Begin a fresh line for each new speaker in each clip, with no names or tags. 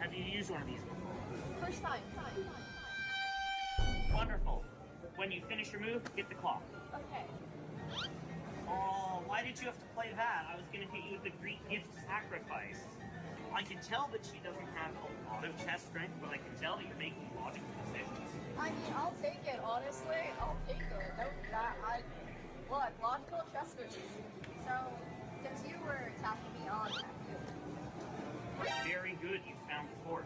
Have you used one of these before?
First time.
Wonderful. When you finish your move, hit the clock.
Okay.
Oh, why did you have to play that? I was going to hit you with the Greek gift sacrifice. I can tell that she doesn't have a lot of chest strength, but I can tell that you're making logical decisions.
I mean, I'll take it, honestly. I'll take it. Look, logical chess moves. So, since you were attacking me on that move.
Very good, you found the fort.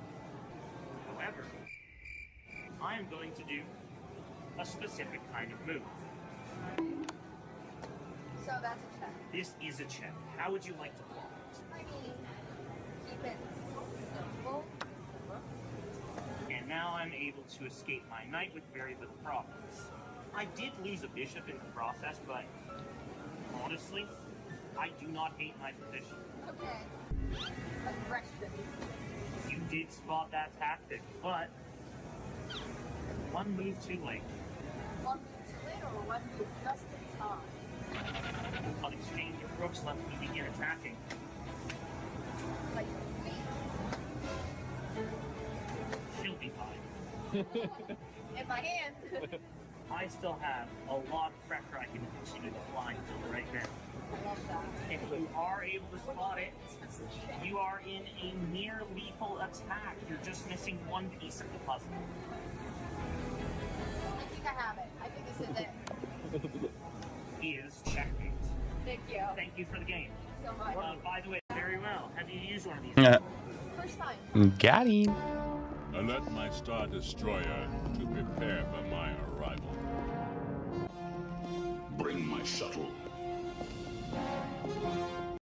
However, I am going to do a specific kind of move.
So that's a check.
This is a check. How would you like to play it?
I mean, keep it simple.
And now I'm able to escape my knight with very little problems. I did lose a bishop in the process, but honestly, I do not hate my position.
Okay. Aggression.
You did spot that tactic, but one move too late.
One move too late or one move just in time?
On exchange of rooks, let me begin attacking.
Like me.
She'll be fine.
In my hand.
I still have a lot of pressure I can continue to apply until the right minute.
I love that.
If you are able to spot it, you are in a near lethal attack. You're just missing one piece of the puzzle.
I think I have it. I think this is it.
Is checkmate.
Thank you.
Thank you for the game.
So much.
By the way, very well. Have you used one of these?
First time.
Got him.
Alert my Star Destroyer to prepare for my arrival.
Bring my shuttle.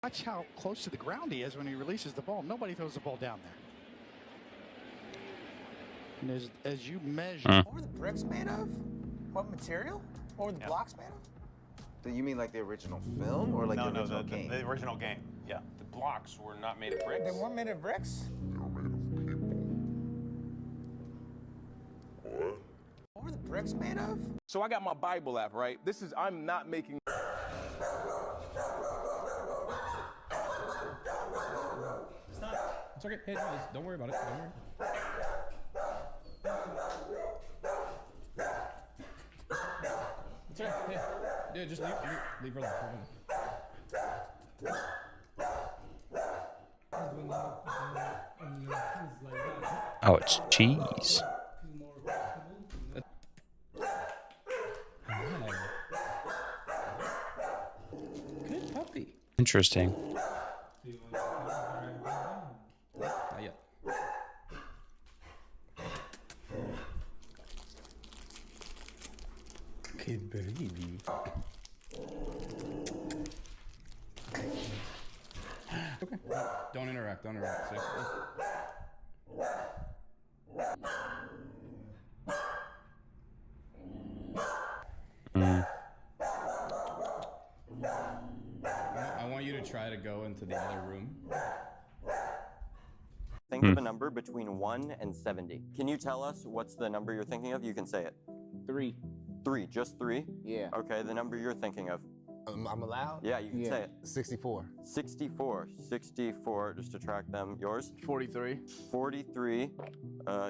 Watch how close to the ground he is when he releases the ball. Nobody throws the ball down there. And as you measure...
What were the bricks made of? What material? What were the blocks made of?
Do you mean like the original film or like the original game?
The original game, yeah. The blocks were not made of bricks.
They weren't made of bricks? What were the bricks made of?
So I got my Bible app, right? I'm not making...
It's okay. Hey, don't worry about it. Don't worry. It's okay. Hey, yeah, just leave her alone.
Oh, it's cheese.
Good puppy.
Interesting.
Not yet. Good baby. Okay. Don't interact. Don't interact. Safe. I want you to try to go into the other room.
Think of a number between 1 and 70. Can you tell us what's the number you're thinking of? You can say it.
3.
3, just 3?
Yeah.
Okay, the number you're thinking of.
I'm allowed?
Yeah, you can say it.
64.
64. 64, just to track them. Yours?
43.
43.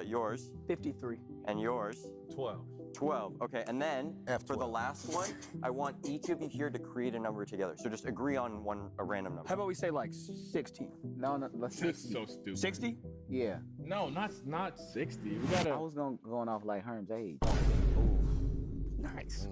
Yours?
53.
And yours?
12.
12. Okay, and then
F12.
for the last one, I want each of you here to create a number together. So just agree on a random number.
How about we say like 16?
No, let's 60.
That's so stupid.
60?
Yeah.
No, not 60. We gotta...
I was going off like Herm's age.
Nice.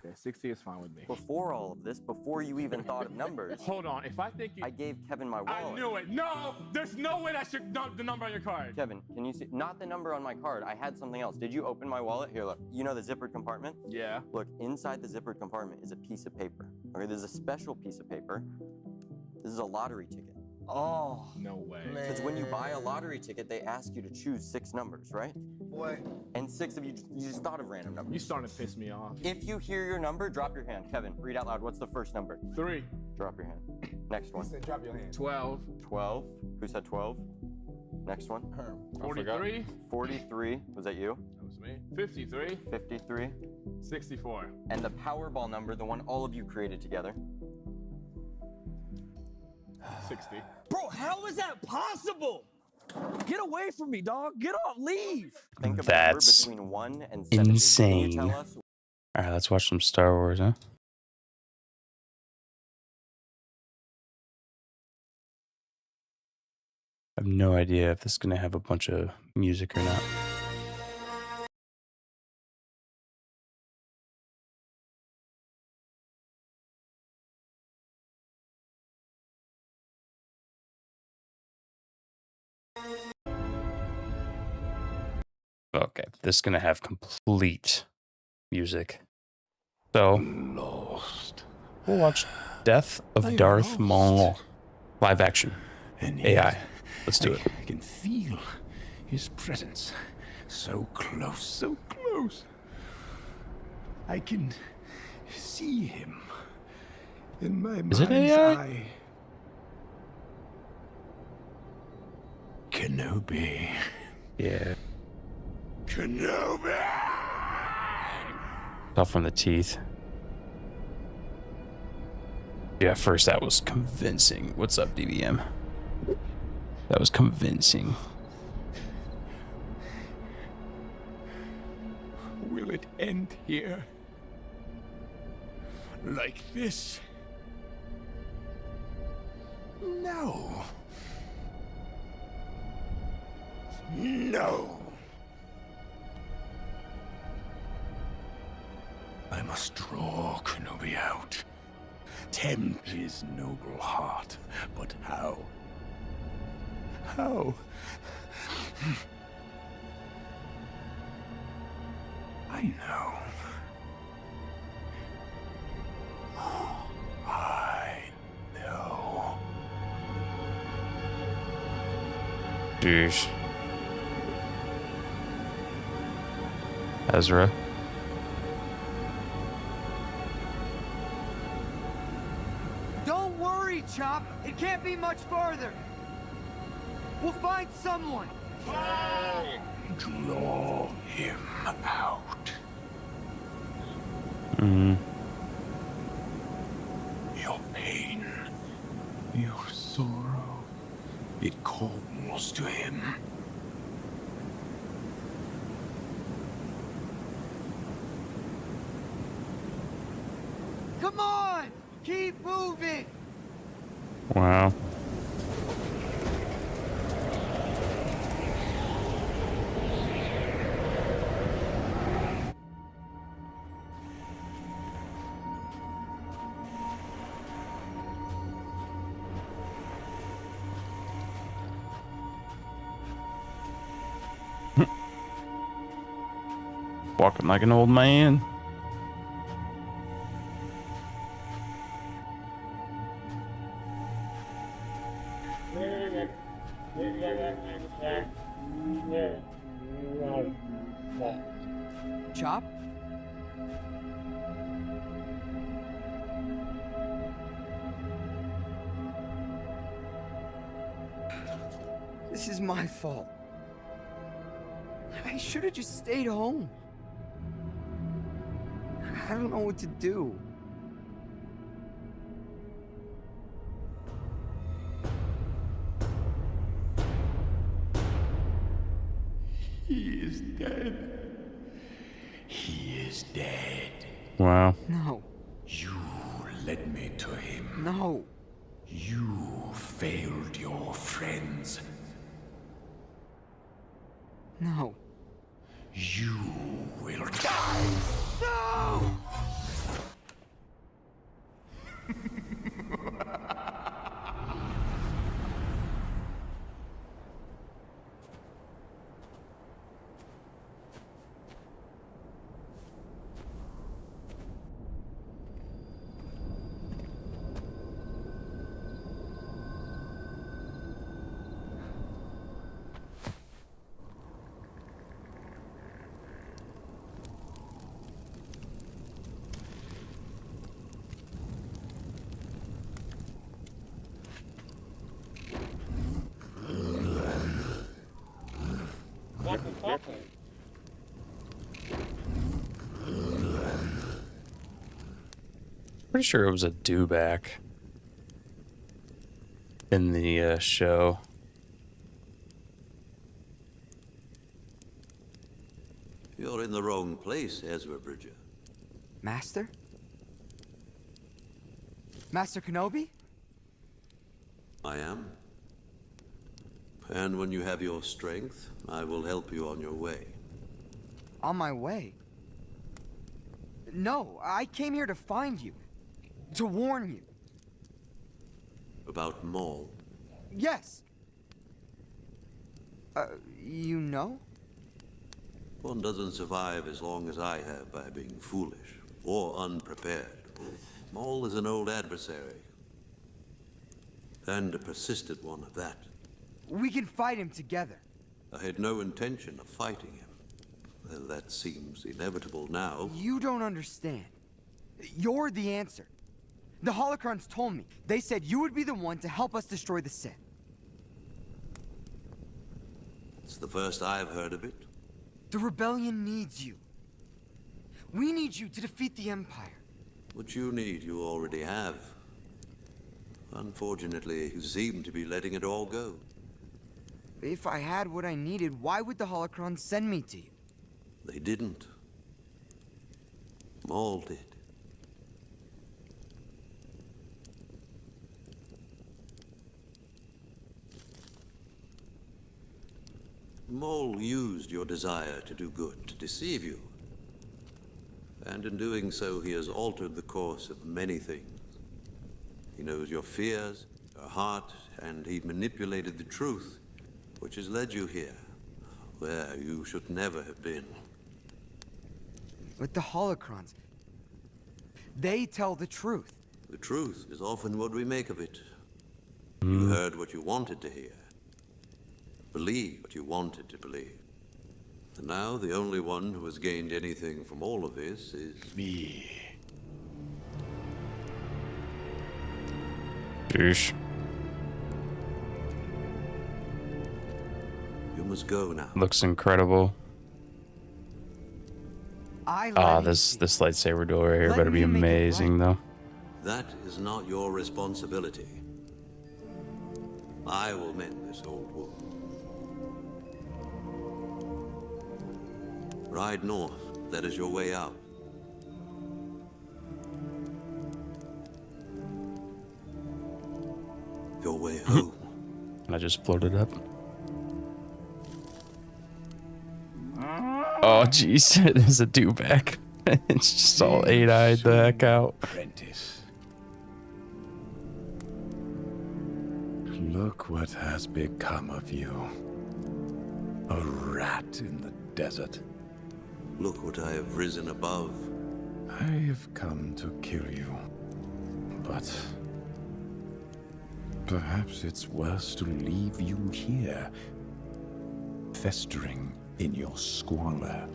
Okay, 60 is fine with me.
Before all of this, before you even thought of numbers,
Hold on, if I think you...
I gave Kevin my wallet.
I knew it. No! There's no way that's the number on your card.
Kevin, can you see? Not the number on my card. I had something else. Did you open my wallet? Here, look. You know the zippered compartment?
Yeah.
Look, inside the zippered compartment is a piece of paper. Okay, there's a special piece of paper. This is a lottery ticket.
Oh.
No way.
Because when you buy a lottery ticket, they ask you to choose 6 numbers, right?
Boy.
And 6 of you just thought of random numbers.
You starting to piss me off.
If you hear your number, drop your hand. Kevin, read out loud. What's the first number?
3.
Drop your hand. Next one.
He said drop your hand.
12.
12. Who said 12? Next one.
Herm.
43.
43. Was that you?
That was me. 53.
53.
64.
And the Powerball number, the one all of you created together.
60.
Bro, how is that possible?
Get away from me, dog. Get off. Leave.
Think of
That's
a number between 1 and 70. Can you
insane.
tell us?
All right, let's watch some Star Wars, huh? I have no idea if this is going to have a bunch of music or not. Okay, this is going to have complete music. So, we'll watch Death of Darth Maul. Live action. AI. Let's do it.
I can feel his presence. So close, so close. I can see him in my mind's
Is it AI?
eye. Kenobi.
Yeah.
Kenobi!
Off from the teeth. Yeah, first that was convincing. What's up, DBM? That was convincing.
Will it end here? Like this? No. No. I must draw Kenobi out. Tempt his noble heart. But how? How? I know. I know.
Jeez. Ezra.
Don't worry, Chop. It can't be much farther. We'll find someone.
Draw him out. Your pain, your sorrow, it calls to him.
Come on! Keep moving!
Wow. Walking like an old man.
Chop? This is my fault. I should have just stayed home. I don't know what to do.
He is dead. He is dead.
Wow.
No.
You led me to him.
No.
You failed your friends.
No.
You will die.
No!
Pretty sure it was a dewback in the show.
You're in the wrong place, Ezra Bridger.
Master? Master Kenobi?
I am. And when you have your strength, I will help you on your way.
On my way? No, I came here to find you. To warn you.
About Maul?
Yes. You know?
One doesn't survive as long as I have by being foolish or unprepared. Maul is an old adversary. And a persistent one at that.
We can fight him together.
I had no intention of fighting him. Well, that seems inevitable now.
You don't understand. You're the answer. The Holocrons told me. They said you would be the one to help us destroy the Sith.
It's the first I've heard of it.
The rebellion needs you. We need you to defeat the Empire.
What you need, you already have. Unfortunately, you seem to be letting it all go.
If I had what I needed, why would the Holocrons send me to you?
They didn't. Maul did. Maul used your desire to do good to deceive you. And in doing so, he has altered the course of many things. He knows your fears, your heart, and he manipulated the truth, which has led you here, where you should never have been.
But the Holocrons, they tell the truth.
The truth is often what we make of it. You heard what you wanted to hear. Believe what you wanted to believe. And now the only one who has gained anything from all of this is
me.
Douche.
You must go now.
Looks incredible. This lightsaber duel right here better be amazing, though.
That is not your responsibility. I will mend this old wound. Ride north. That is your way out. Your way home.
And I just floated up. Oh, jeez. There's a dewback. It's just all eight-eyed the heck out.
Apprentice. Look what has become of you. A rat in the desert.
Look what I have risen above.
I have come to kill you. But perhaps it's worse to leave you here, festering in your squalor.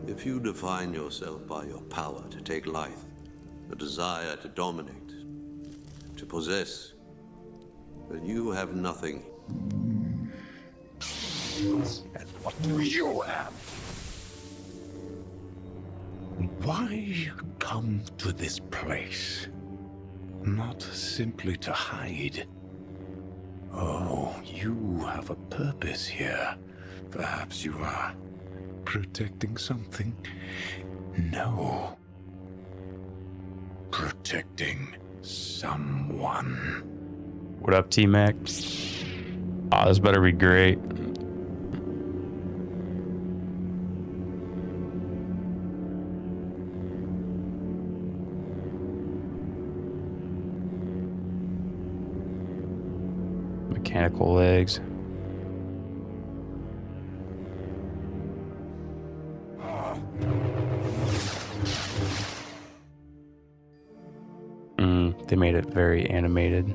If you define yourself by your power to take life, a desire to dominate, to possess, then you have nothing.
And what do you have? Why come to this place? Not simply to hide. Oh, you have a purpose here. Perhaps you are protecting something? No. Protecting someone.
What up, T-Mac? Oh, this better be great. Mechanical legs. They made it very animated.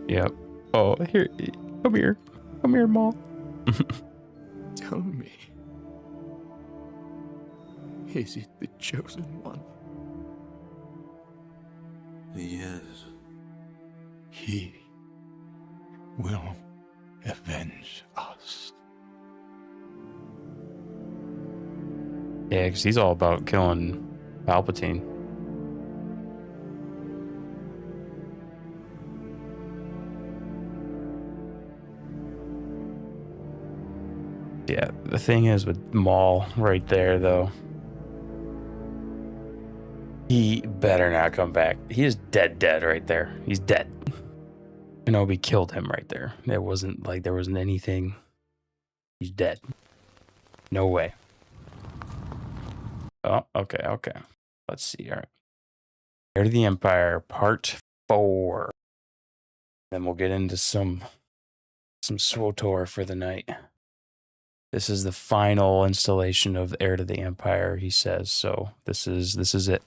Yep. Oh, here. Come here. Come here, Maul.
Tell me. Is it the chosen one?
Yes.
He will avenge us.
Yeah, because he's all about killing Palpatine. Yeah, the thing is with Maul right there, though. He better not come back. He is dead right there. He's dead. Kenobi killed him right there. There wasn't anything. He's dead. No way. Oh, okay. Let's see. All right. Heir to the Empire, Part 4. Then we'll get into some SWTOR for the night. This is the final installation of Heir to the Empire, he says. So this is it.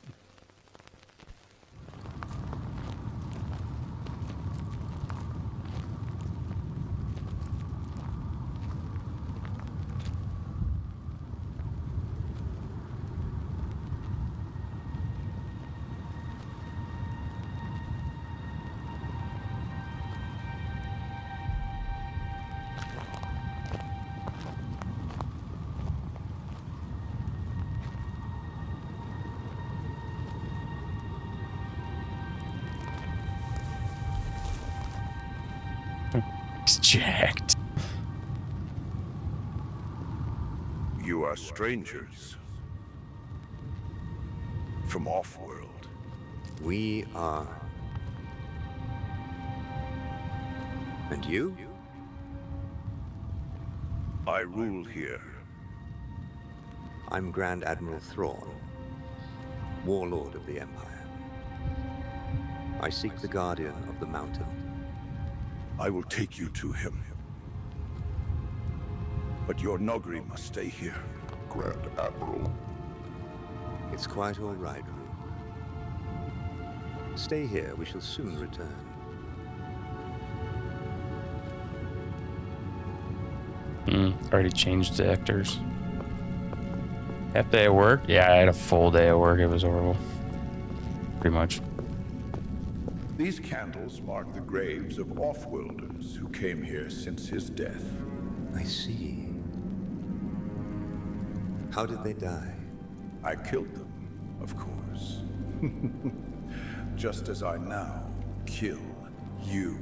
He's jacked.
You are strangers from off-world.
We are. And you?
I rule here.
I'm Grand Admiral Thrawn, Warlord of the Empire. I seek the Guardian of the Mountain.
I will take you to him. But your Nogri must stay here, Grand Admiral.
It's quite all right. Stay here. We shall soon return.
Already changed the actors. Half day at work? Yeah, I had a full day at work. It was horrible. Pretty much.
These candles mark the graves of off-worlders who came here since his death.
I see. How did they die?
I killed them, of course. Just as I now kill you.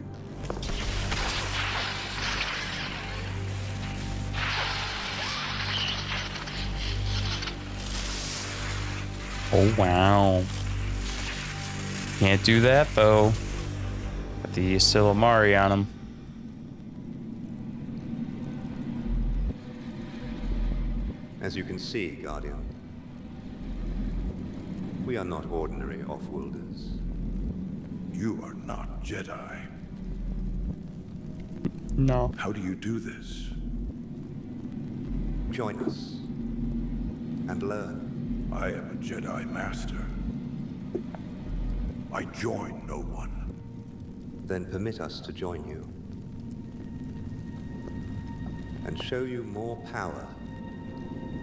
Oh, wow. Can't do that, though. Got the Silamari on him.
As you can see, Guardian, we are not ordinary off-worlders.
You are not Jedi.
No.
How do you do this?
Join us and learn.
I am a Jedi Master. I join no one.
Then permit us to join you and show you more power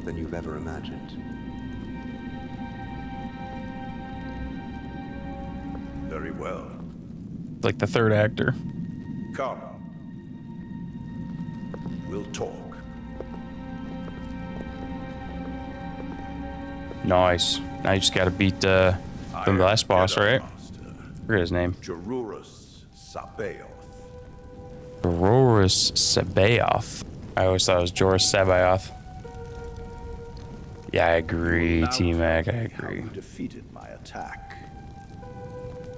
than you've ever imagined.
Very well.
Like the third actor.
Come. We'll talk.
Nice. Now you just gotta beat the last boss, right? Forget his name.
Jarurus Sabaoth.
Jarurus Sabaoth. I always thought it was Jorus Sabaoth. Yeah, I agree, T-Mac, I agree.
You defeated my attack.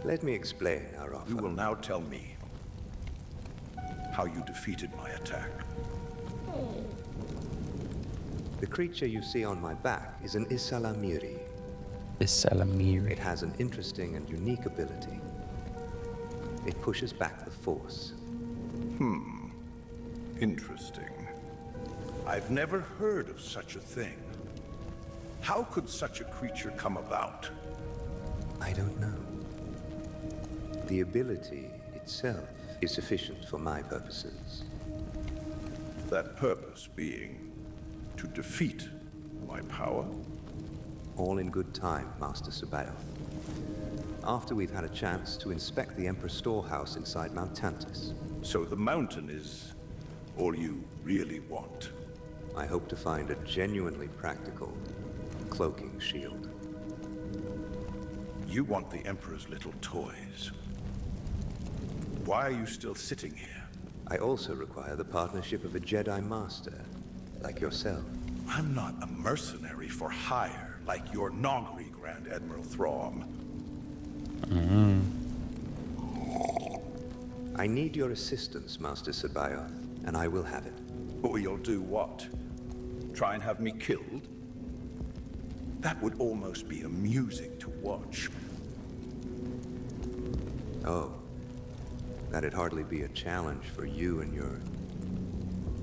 Let me explain our offer.
You will now tell me how you defeated my attack.
The creature you see on my back is an Isalamiri.
Isalamiri.
It has an interesting and unique ability. It pushes back the Force.
Interesting. I've never heard of such a thing. How could such a creature come about?
I don't know. The ability itself is sufficient for my purposes.
That purpose being to defeat my power?
All in good time, Master Sabaoth. After we've had a chance to inspect the Emperor's storehouse inside Mount Tantus.
So the mountain is all you really want?
I hope to find a genuinely practical cloaking shield.
You want the Emperor's little toys. Why are you still sitting here?
I also require the partnership of a Jedi Master.
like yourself.
I'm not a mercenary for hire like your Nogri, Grand Admiral Thrawn.
I need your assistance, Master Sabayoth, and I will have it.
Or you'll do what? Try and have me killed? That would almost be amusing to watch.
Oh, that'd hardly be a challenge for you and your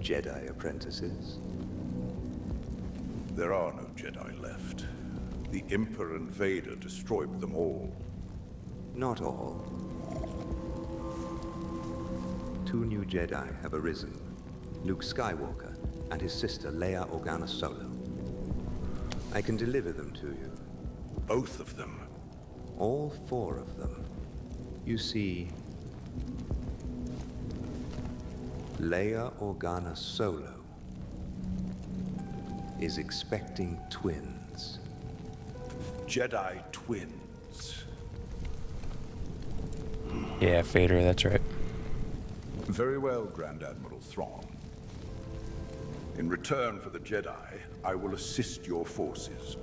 Jedi apprentices.
There are no Jedi left. The Emperor and Vader destroyed them all.
Not all. 2 new Jedi have arisen. Luke Skywalker and his sister Leia Organa Solo. I can deliver them to you.
Both of them?
All 4 of them. You see, Leia Organa Solo is expecting twins.
Jedi twins.
Yeah, Vader, that's right.
Very well, Grand Admiral Thrawn. In return for the Jedi, I will assist your forces.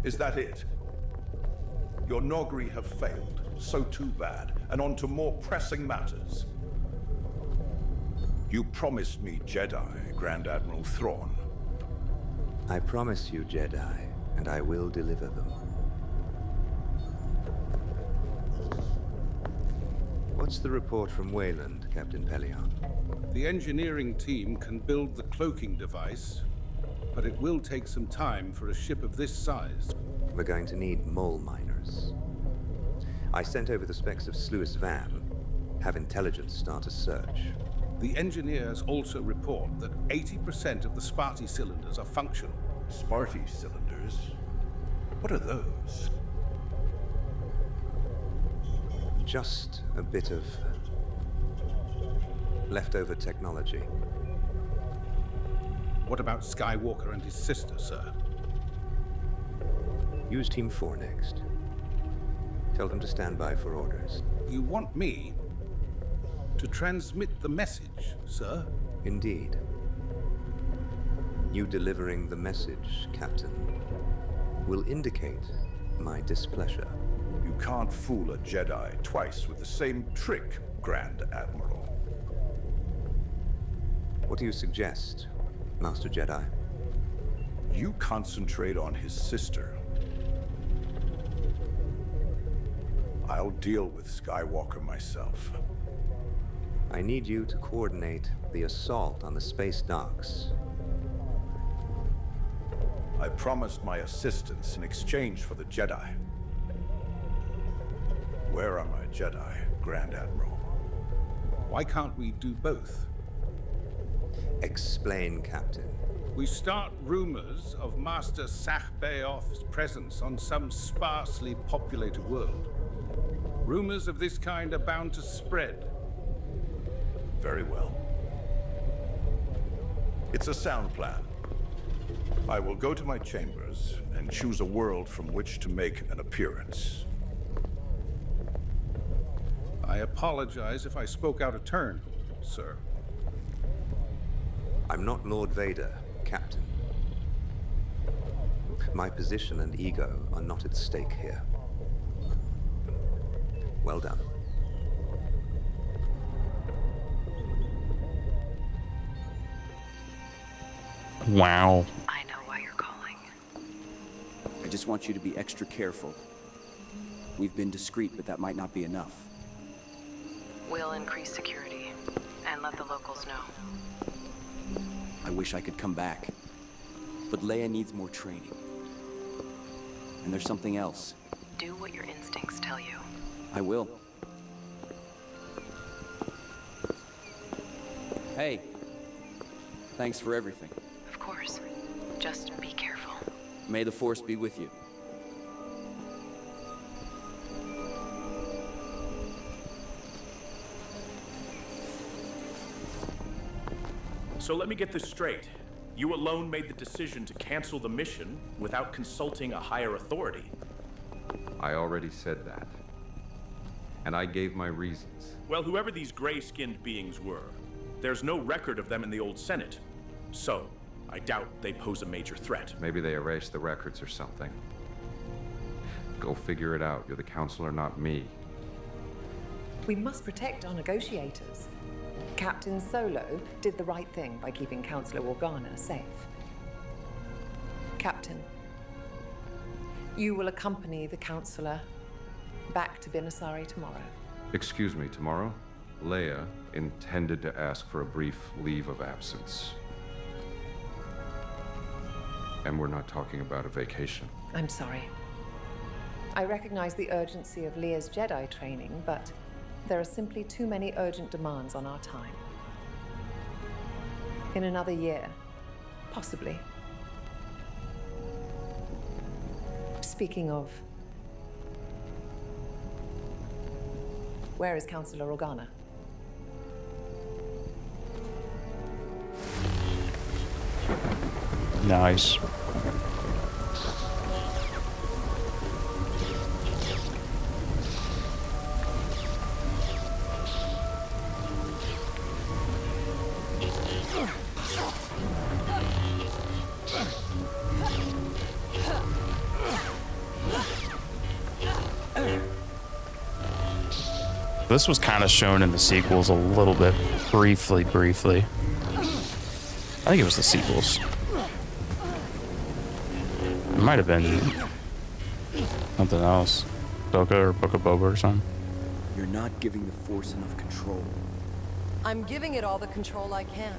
Is that it? Your Nogri have failed. So too bad. And on to more pressing matters. You promised me Jedi, Grand Admiral Thrawn.
I promise you, Jedi, and I will deliver them. What's the report from Wayland, Captain Pelion?
The engineering team can build the cloaking device, but it will take some time for a ship of this size.
We're going to need mole miners. I sent over the specs of Sluis Van. Have intelligence start a search.
The engineers also report that 80% of the Sparty cylinders are functional.
Sparty cylinders? What are those?
Just a bit of leftover technology.
What about Skywalker and his sister, sir?
Use Team 4 next. Tell them to stand by for orders.
You want me to transmit the message, sir?
Indeed. You delivering the message, Captain, will indicate my displeasure.
You can't fool a Jedi twice with the same trick, Grand Admiral.
What do you suggest, Master Jedi?
You concentrate on his sister. I'll deal with Skywalker myself.
I need you to coordinate the assault on the space docks.
I promised my assistance in exchange for the Jedi. Where are my Jedi, Grand Admiral?
Why can't we do both?
Explain, Captain.
We start rumors of Master Sachbayoff's presence on some sparsely populated world. Rumors of this kind are bound to spread.
Very well. It's a sound plan. I will go to my chambers and choose a world from which to make an appearance.
I apologize if I spoke out of turn, sir.
I'm not Lord Vader, Captain. My position and ego are not at stake here. Well done.
Wow.
I know why you're calling.
I just want you to be extra careful. We've been discreet, but that might not be enough.
We'll increase security and let the locals know.
I wish I could come back, but Leia needs more training. And there's something else.
Do what your instincts tell you.
I will. Hey, thanks for everything.
Of course. Just be careful.
May the Force be with you.
So let me get this straight. You alone made the decision to cancel the mission without consulting a higher authority.
I already said that. And I gave my reasons.
Well, whoever these gray-skinned beings were, there's no record of them in the old Senate. So, I doubt they pose a major threat.
Maybe they erased the records or something. Go figure it out. You're the counselor, not me.
We must protect our negotiators. Captain Solo did the right thing by keeping Counselor Organa safe. Captain, you will accompany the Counselor back to Binasari tomorrow.
Excuse me, tomorrow? Leia intended to ask for a brief leave of absence. And we're not talking about a vacation.
I'm sorry. I recognize the urgency of Leia's Jedi training, but there are simply too many urgent demands on our time. In another year, possibly. Speaking of, where is Counselor Organa?
Nice. This was kind of shown in the sequels a little bit, briefly. I think it was the sequels. It might have been something else. Boca or Book of Boba or something.
You're not giving the Force enough control.
I'm giving it all the control I can.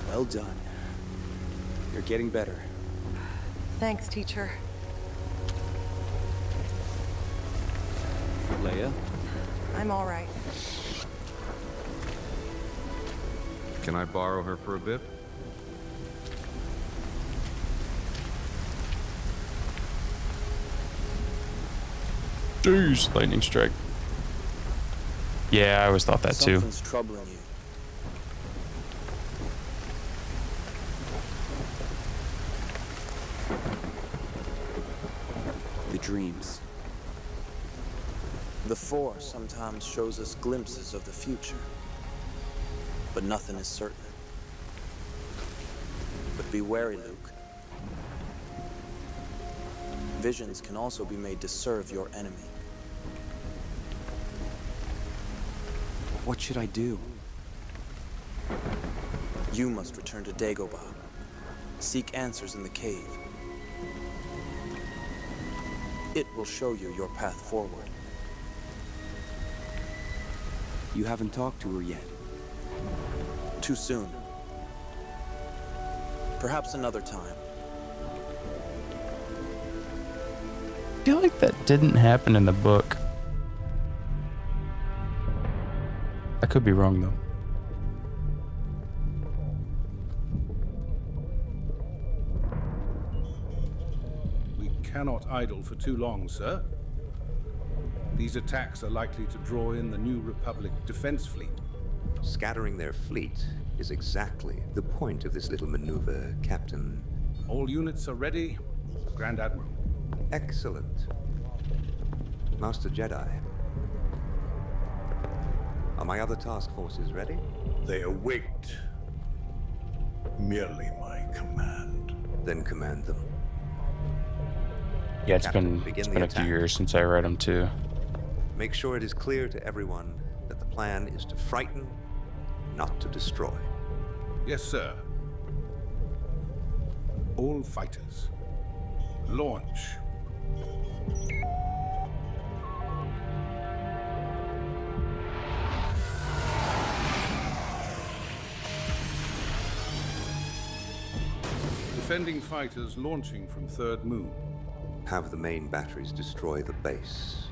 Well done. You're getting better.
Thanks, teacher.
Leia?
I'm all right.
Can I borrow her for a bit?
Jeez, lightning strike. Yeah, I always thought that too.
Something's troubling you. The dreams. The Force sometimes shows us glimpses of the future, but nothing is certain. But be wary, Luke. Visions can also be made to serve your enemy. What should I do? You must return to Dagobah. Seek answers in the cave. It will show you your path forward. You haven't talked to her yet. Too soon. Perhaps another time.
I feel like that didn't happen in the book. I could be wrong though.
We cannot idle for too long, sir. These attacks are likely to draw in the New Republic defense fleet.
Scattering their fleet is exactly the point of this little maneuver, Captain.
All units are ready, Grand Admiral.
Excellent. Master Jedi. Are my other task forces ready?
They await merely my command.
Then command them.
Yeah, it's
Captain,
been
begin
a
the
few
attack.
years since I read them too.
Make sure it is clear to everyone that the plan is to frighten, not to destroy.
Yes, sir. All fighters. Launch. Defending fighters launching from Third Moon.
Have the main batteries destroy the base.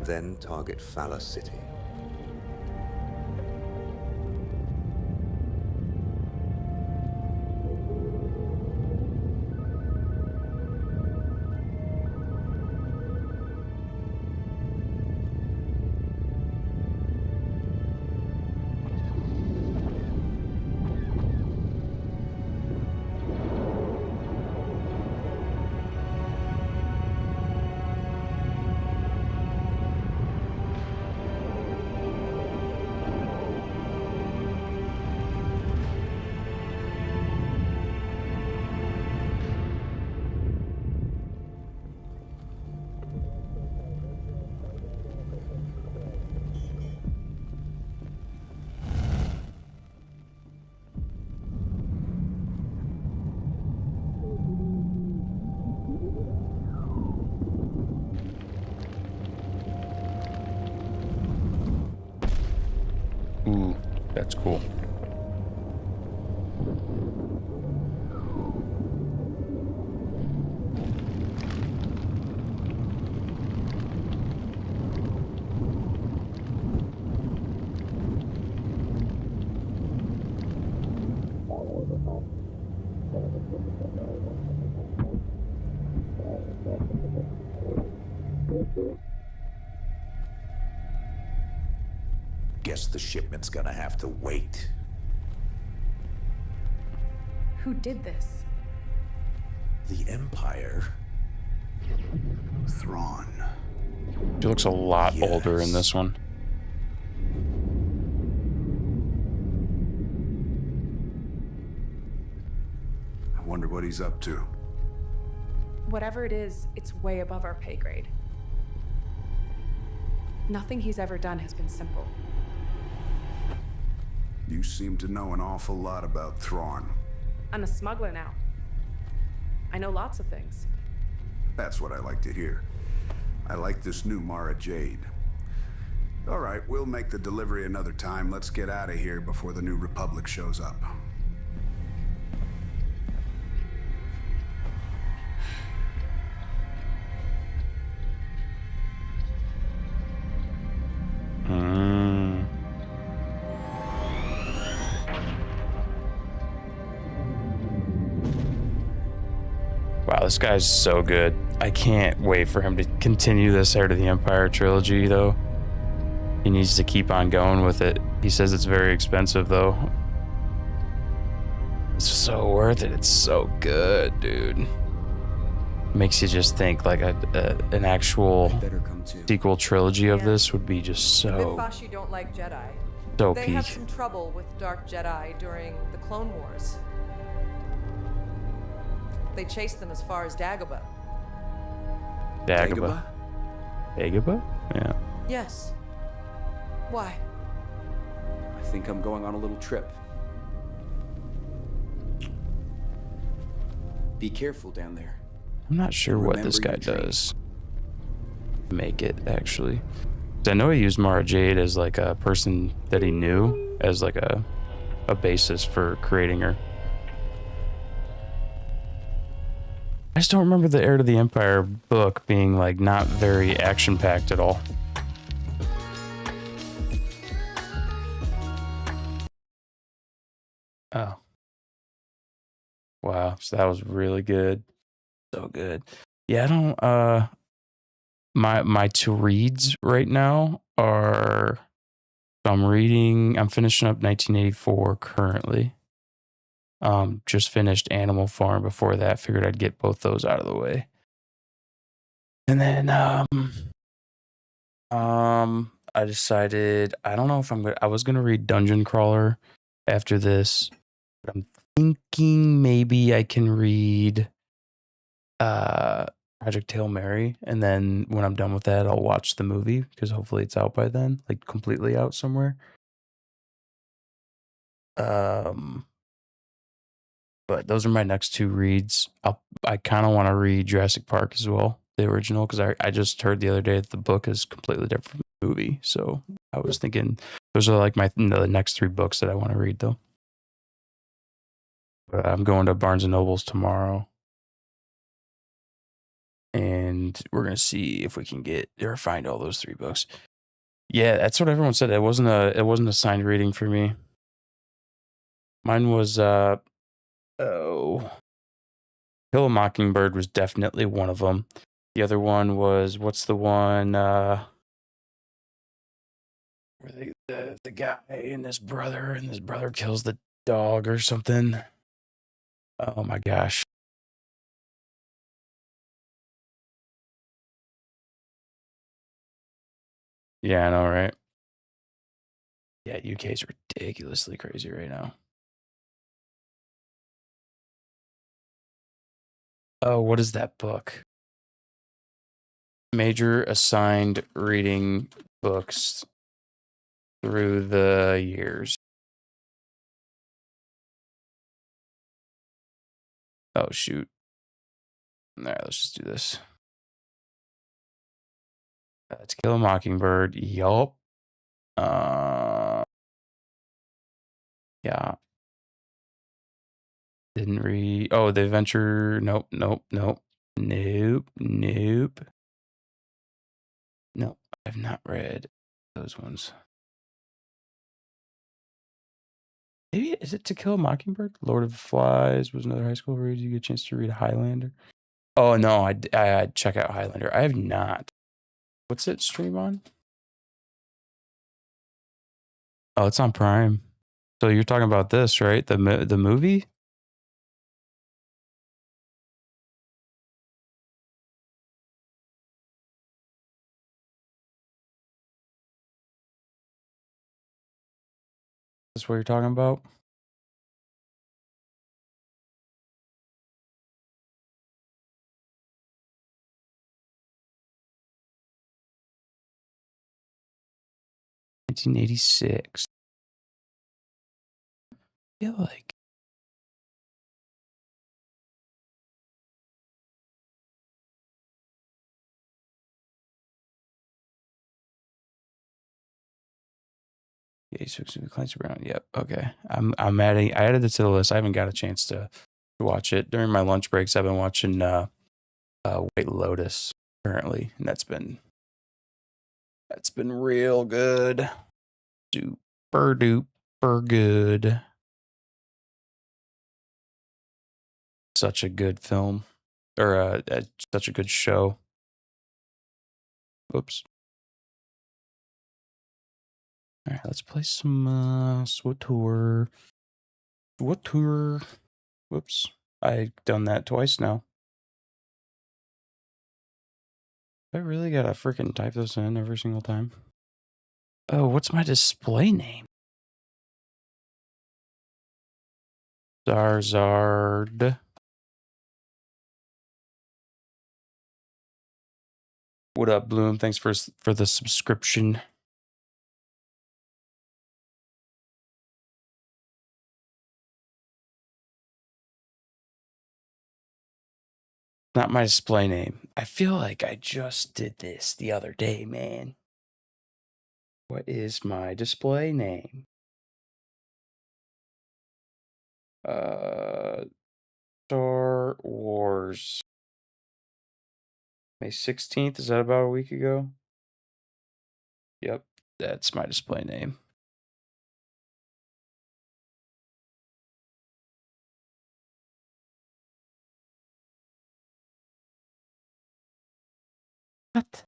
Then target Fala City.
That's cool.
Guess the shipment's gonna have to wait.
Who did this?
The Empire. Thrawn.
She looks a lot older in this one.
I wonder what he's up to.
Whatever it is, it's way above our pay grade. Nothing he's ever done has been simple.
You seem to know an awful lot about Thrawn.
I'm a smuggler now. I know lots of things.
That's what I like to hear. I like this new Mara Jade. All right, we'll make the delivery another time. Let's get out of here before the New Republic shows up.
Wow, this guy's so good. I can't wait for him to continue this Heir to the Empire trilogy, though. He needs to keep on going with it. He says it's very expensive, though. It's so worth it. It's so good, dude. Makes you just think like an actual sequel trilogy of this would be just so
Mithrashi don't like Jedi.
so
They
peak.
had some trouble with Dark Jedi during the Clone Wars. They chased them as far as Dagobah.
Dagobah. Dagobah? Yeah.
Yes. Why?
I think I'm going on a little trip. Be careful down there.
I'm not sure what this guy does. Make it, actually. 'Cause I know he used Mara Jade as like a person that he knew as like a basis for creating her. I just don't remember the Heir to the Empire book being like not very action-packed at all. Oh. Wow, so that was really good. So good. Yeah, I don't my to reads right now are I'm finishing up 1984 currently. Just finished Animal Farm before that. Figured I'd get both those out of the way. And then I decided I don't know if I was gonna read Dungeon Crawler after this, but I'm thinking maybe I can read Project Hail Mary, and then when I'm done with that, I'll watch the movie because hopefully it's out by then, like completely out somewhere. But those are my next two reads. I kind of want to read Jurassic Park as well, the original, because I just heard the other day that the book is completely different from the movie. So I was thinking those are like the next three books that I want to read, though. But I'm going to Barnes and Nobles tomorrow, and we're gonna see if we can get or find all those three books. Yeah, that's what everyone said. It wasn't a signed reading for me. Mine was Kill a Mockingbird was definitely one of them. The other one was what's the one where the guy and his brother kills the dog or something. Oh my gosh. Yeah, I know, right? Yeah, UK's ridiculously crazy right now. Oh, what is that book? Major assigned reading books through the years. Oh, shoot. All right, let's just do this. To Kill a Mockingbird. Yup. Yeah. Didn't read. Oh, the adventure. Nope, nope, nope, nope, nope. No, I've not read those ones. Maybe is it To Kill a Mockingbird? Lord of the Flies was another high school read. You get a chance to read Highlander. Oh no, I check out Highlander. I have not. What's it stream on? Oh, it's on Prime. So you're talking about this, right? The movie? That's what you're talking about? $1986. I feel like yeah, he's fixing the Clancy Brown. Yep. Okay. I'm adding. I added it to the list. I haven't got a chance to watch it during my lunch breaks. I've been watching White Lotus currently, and that's been real good. Super duper good. Such a good film, or such a good show. Oops. All right, let's play some SWTOR. SWTOR. Whoops. I've done that twice now. I really gotta freaking type this in every single time. Oh, what's my display name? Zarzard. What up, Bloom? Thanks for the subscription. Not my display name. I feel like I just did this the other day, man. What is my display name? Star Wars. May 16th. Is that about a week ago? Yep, that's my display name. What?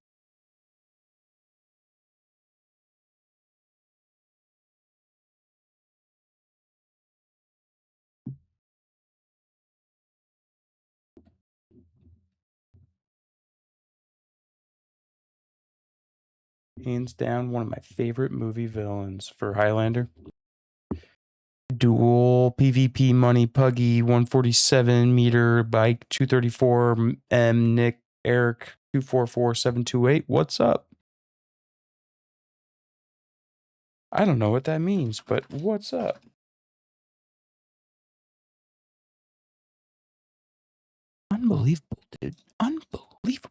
Hands down, one of my favorite movie villains for Highlander. Dual PvP money puggy 147 meter bike 234 M Nick Eric 244728. What's up? I don't know what that means, but what's up? Unbelievable, dude. Unbelievable.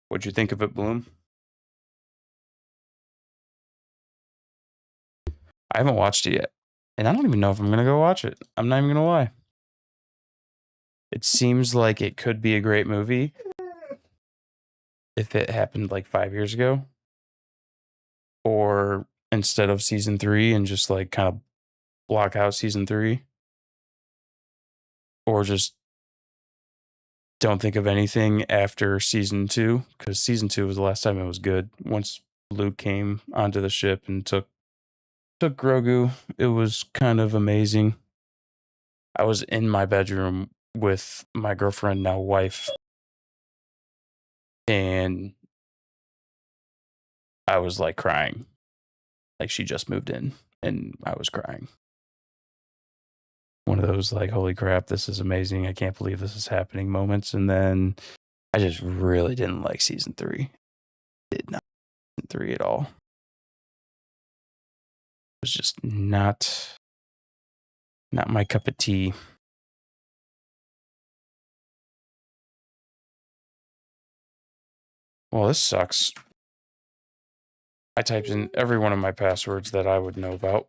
What'd you think of it, Bloom? I haven't watched it yet. And I don't even know if I'm going to go watch it. I'm not even going to lie. It seems like it could be a great movie if it happened like 5 years ago. Or instead of season 3 and just like kind of block out season 3. Or just don't think of anything after season 2. Because season 2 was the last time it was good. Once Luke came onto the ship and took Grogu, it was kind of amazing. I was in my bedroom with my girlfriend, now wife, and I was like crying. Like she just moved in and I was crying. One of those like, holy crap, this is amazing. I can't believe this is happening moments. And then I just really didn't like season 3. Did not like season 3 at all. It was just not my cup of tea. Well, this sucks. I typed in every one of my passwords that I would know about.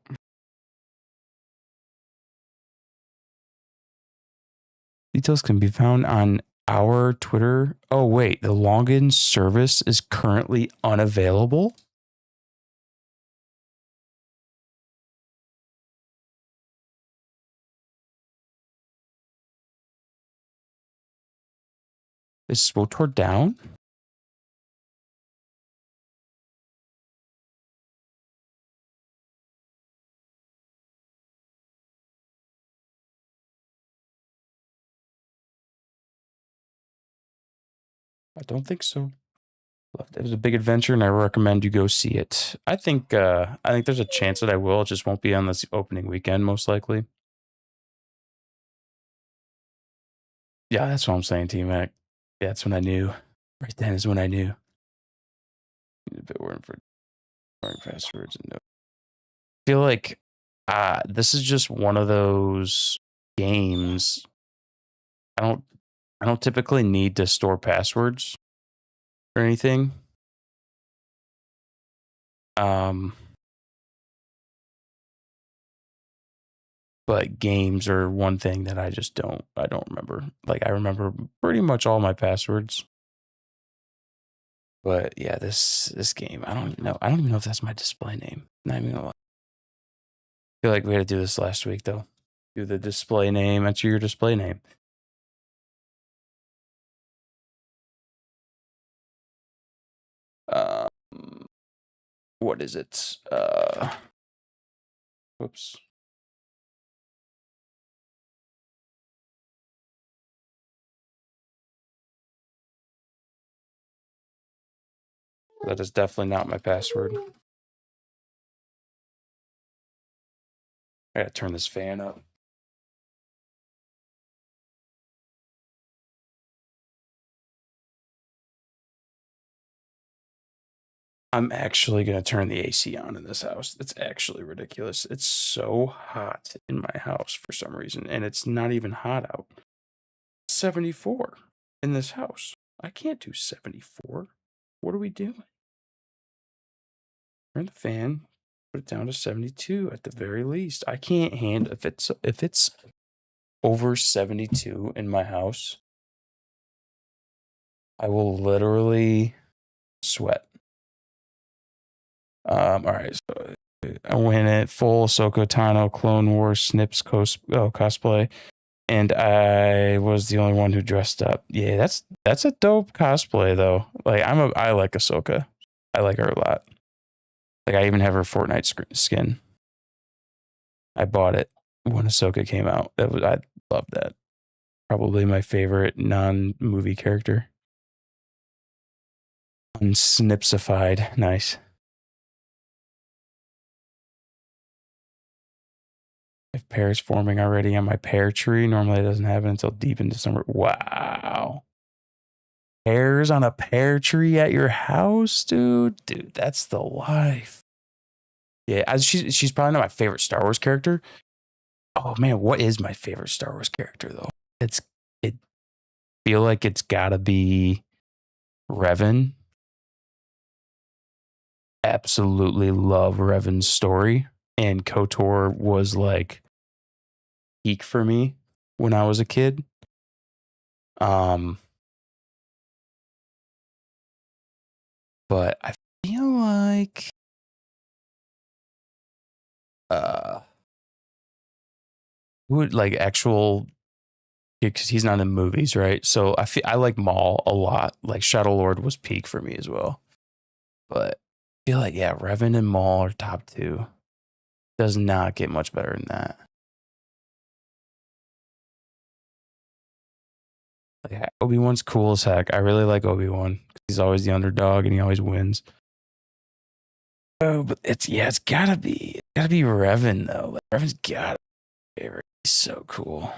Details can be found on our Twitter. Oh, wait. The login service is currently unavailable? Is FOTOR down? I don't think so. It was a big adventure, and I recommend you go see it. I think there's a chance that I will. It just won't be on this opening weekend, most likely. Yeah, that's what I'm saying, T-Mac. Yeah, that's when I knew. Right then is when I knew. For passwords and no. I feel like this is just one of those games. I don't typically need to store passwords or anything. But games are one thing that I don't remember. Like, I remember pretty much all my passwords. But yeah, this game, I don't even know if that's my display name. Not even gonna lie. I feel like we had to do this last week though. Do the display name, enter your display name. What is it? Whoops. That is definitely not my password. I gotta turn this fan up. I'm actually gonna turn the AC on in this house. It's actually ridiculous. It's so hot in my house for some reason, and it's not even hot out. 74 in this house. I can't do 74. What are we doing? Turn the fan, put it down to 72 at the very least. I can't handle if it's over 72 in my house. I will literally sweat. All right, so I win it full Ahsoka Tano Clone Wars Snips cosplay, and I was the only one who dressed up. Yeah, that's a dope cosplay though. Like I like Ahsoka. I like her a lot. Like I even have her Fortnite skin. I bought it when Ahsoka came out. I love that. Probably my favorite non-movie character. Unsnipsified. Nice. If pears forming already on my pear tree. Normally it doesn't happen until deep into summer. Wow. Pears on a pear tree at your house, dude? Dude, that's the life. Yeah, she's probably not my favorite Star Wars character. Oh man, what is my favorite Star Wars character though? It feel like it's gotta be Revan. Absolutely love Revan's story. And KOTOR was like peak for me when I was a kid. But I feel like would like actual, because he's not in movies, right? So I like Maul a lot. Like Shadow Lord was peak for me as well. But I feel like yeah, Revan and Maul are top 2. Does not get much better than that. Like, Obi-Wan's cool as heck. I really like Obi-Wan. He's always the underdog and he always wins. Oh, but it's gotta be Revan though. Like, Revan's gotta be favorite. He's so cool.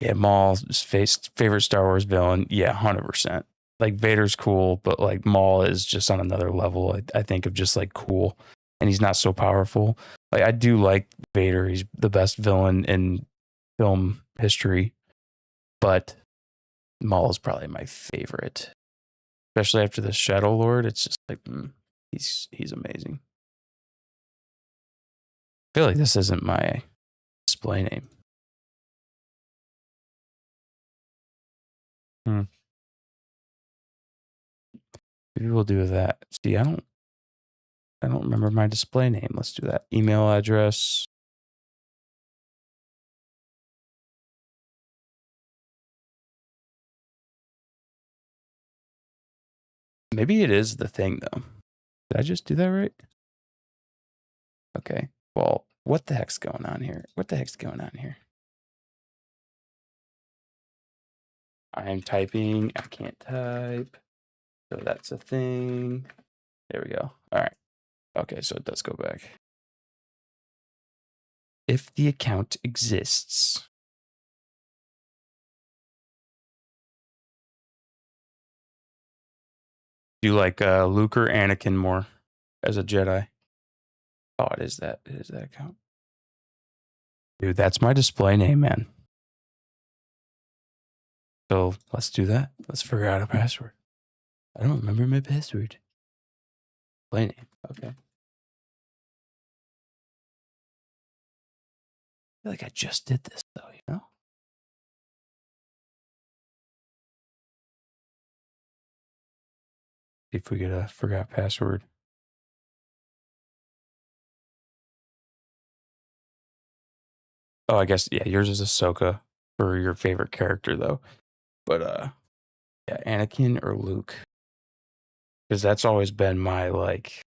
Yeah, Maul's favorite Star Wars villain. Yeah, 100%. Like Vader's cool, but like Maul is just on another level. I think of just like cool, and he's not so powerful. Like I do like Vader. He's the best villain in film history, but Maul is probably my favorite. especially after the Shadow Lord. It's just like he's amazing. I feel like this isn't my display name. Maybe we'll do that. See, I don't remember my display name. Let's do that. Email address. Maybe it is the thing though. Did I just do that right? Okay. Well, what the heck's going on here? What the heck's going on here? I'm typing. I can't type. So that's a thing. There we go. All right. Okay, so it does go back. If the account exists. Do you like Luke or Anakin more as a Jedi? Oh, it is that. It is that account. Dude, that's my display name, man. So let's do that. Let's figure out a password. I don't remember my password. Display name. Okay. I feel like I just did this though, you know? See if we get a forgot password. Oh, I guess, yeah, yours is Ahsoka for your favorite character, though. But, yeah, Anakin or Luke. Because that's always been my, like,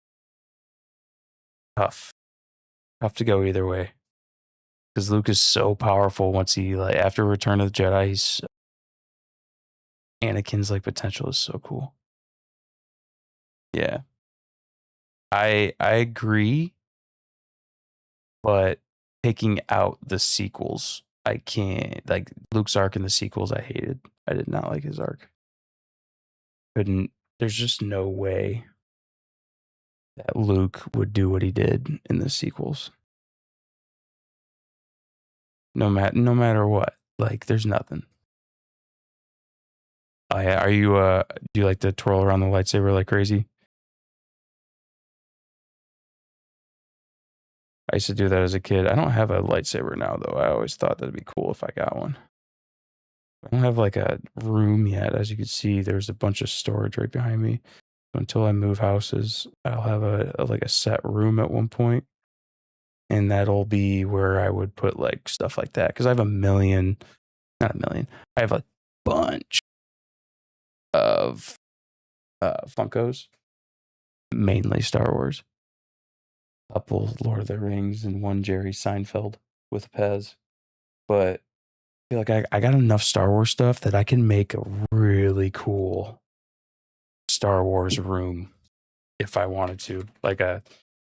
tough to go either way. Because Luke is so powerful once he, like, after Return of the Jedi, he's... Anakin's, like, potential is so cool. Yeah. I agree, but taking out the sequels, I can't. Like Luke's arc in the sequels, I hated. I did not like his arc. Couldn't. There's just no way that Luke would do what he did in the sequels. No matter what. Like, there's nothing. Oh yeah, are you? Do you like to twirl around the lightsaber like crazy? I used to do that as a kid. I don't have a lightsaber now, though. I always thought that'd be cool if I got one. I don't have like a room yet. As you can see, there's a bunch of storage right behind me. Until I move houses, I'll have a set room at one point, and that'll be where I would put like stuff like that. Because I have not a million. I have a bunch of Funkos, mainly Star Wars. Couple Lord of the Rings and one Jerry Seinfeld with Pez. But I feel like I got enough Star Wars stuff that I can make a really cool Star Wars room if I wanted to. Like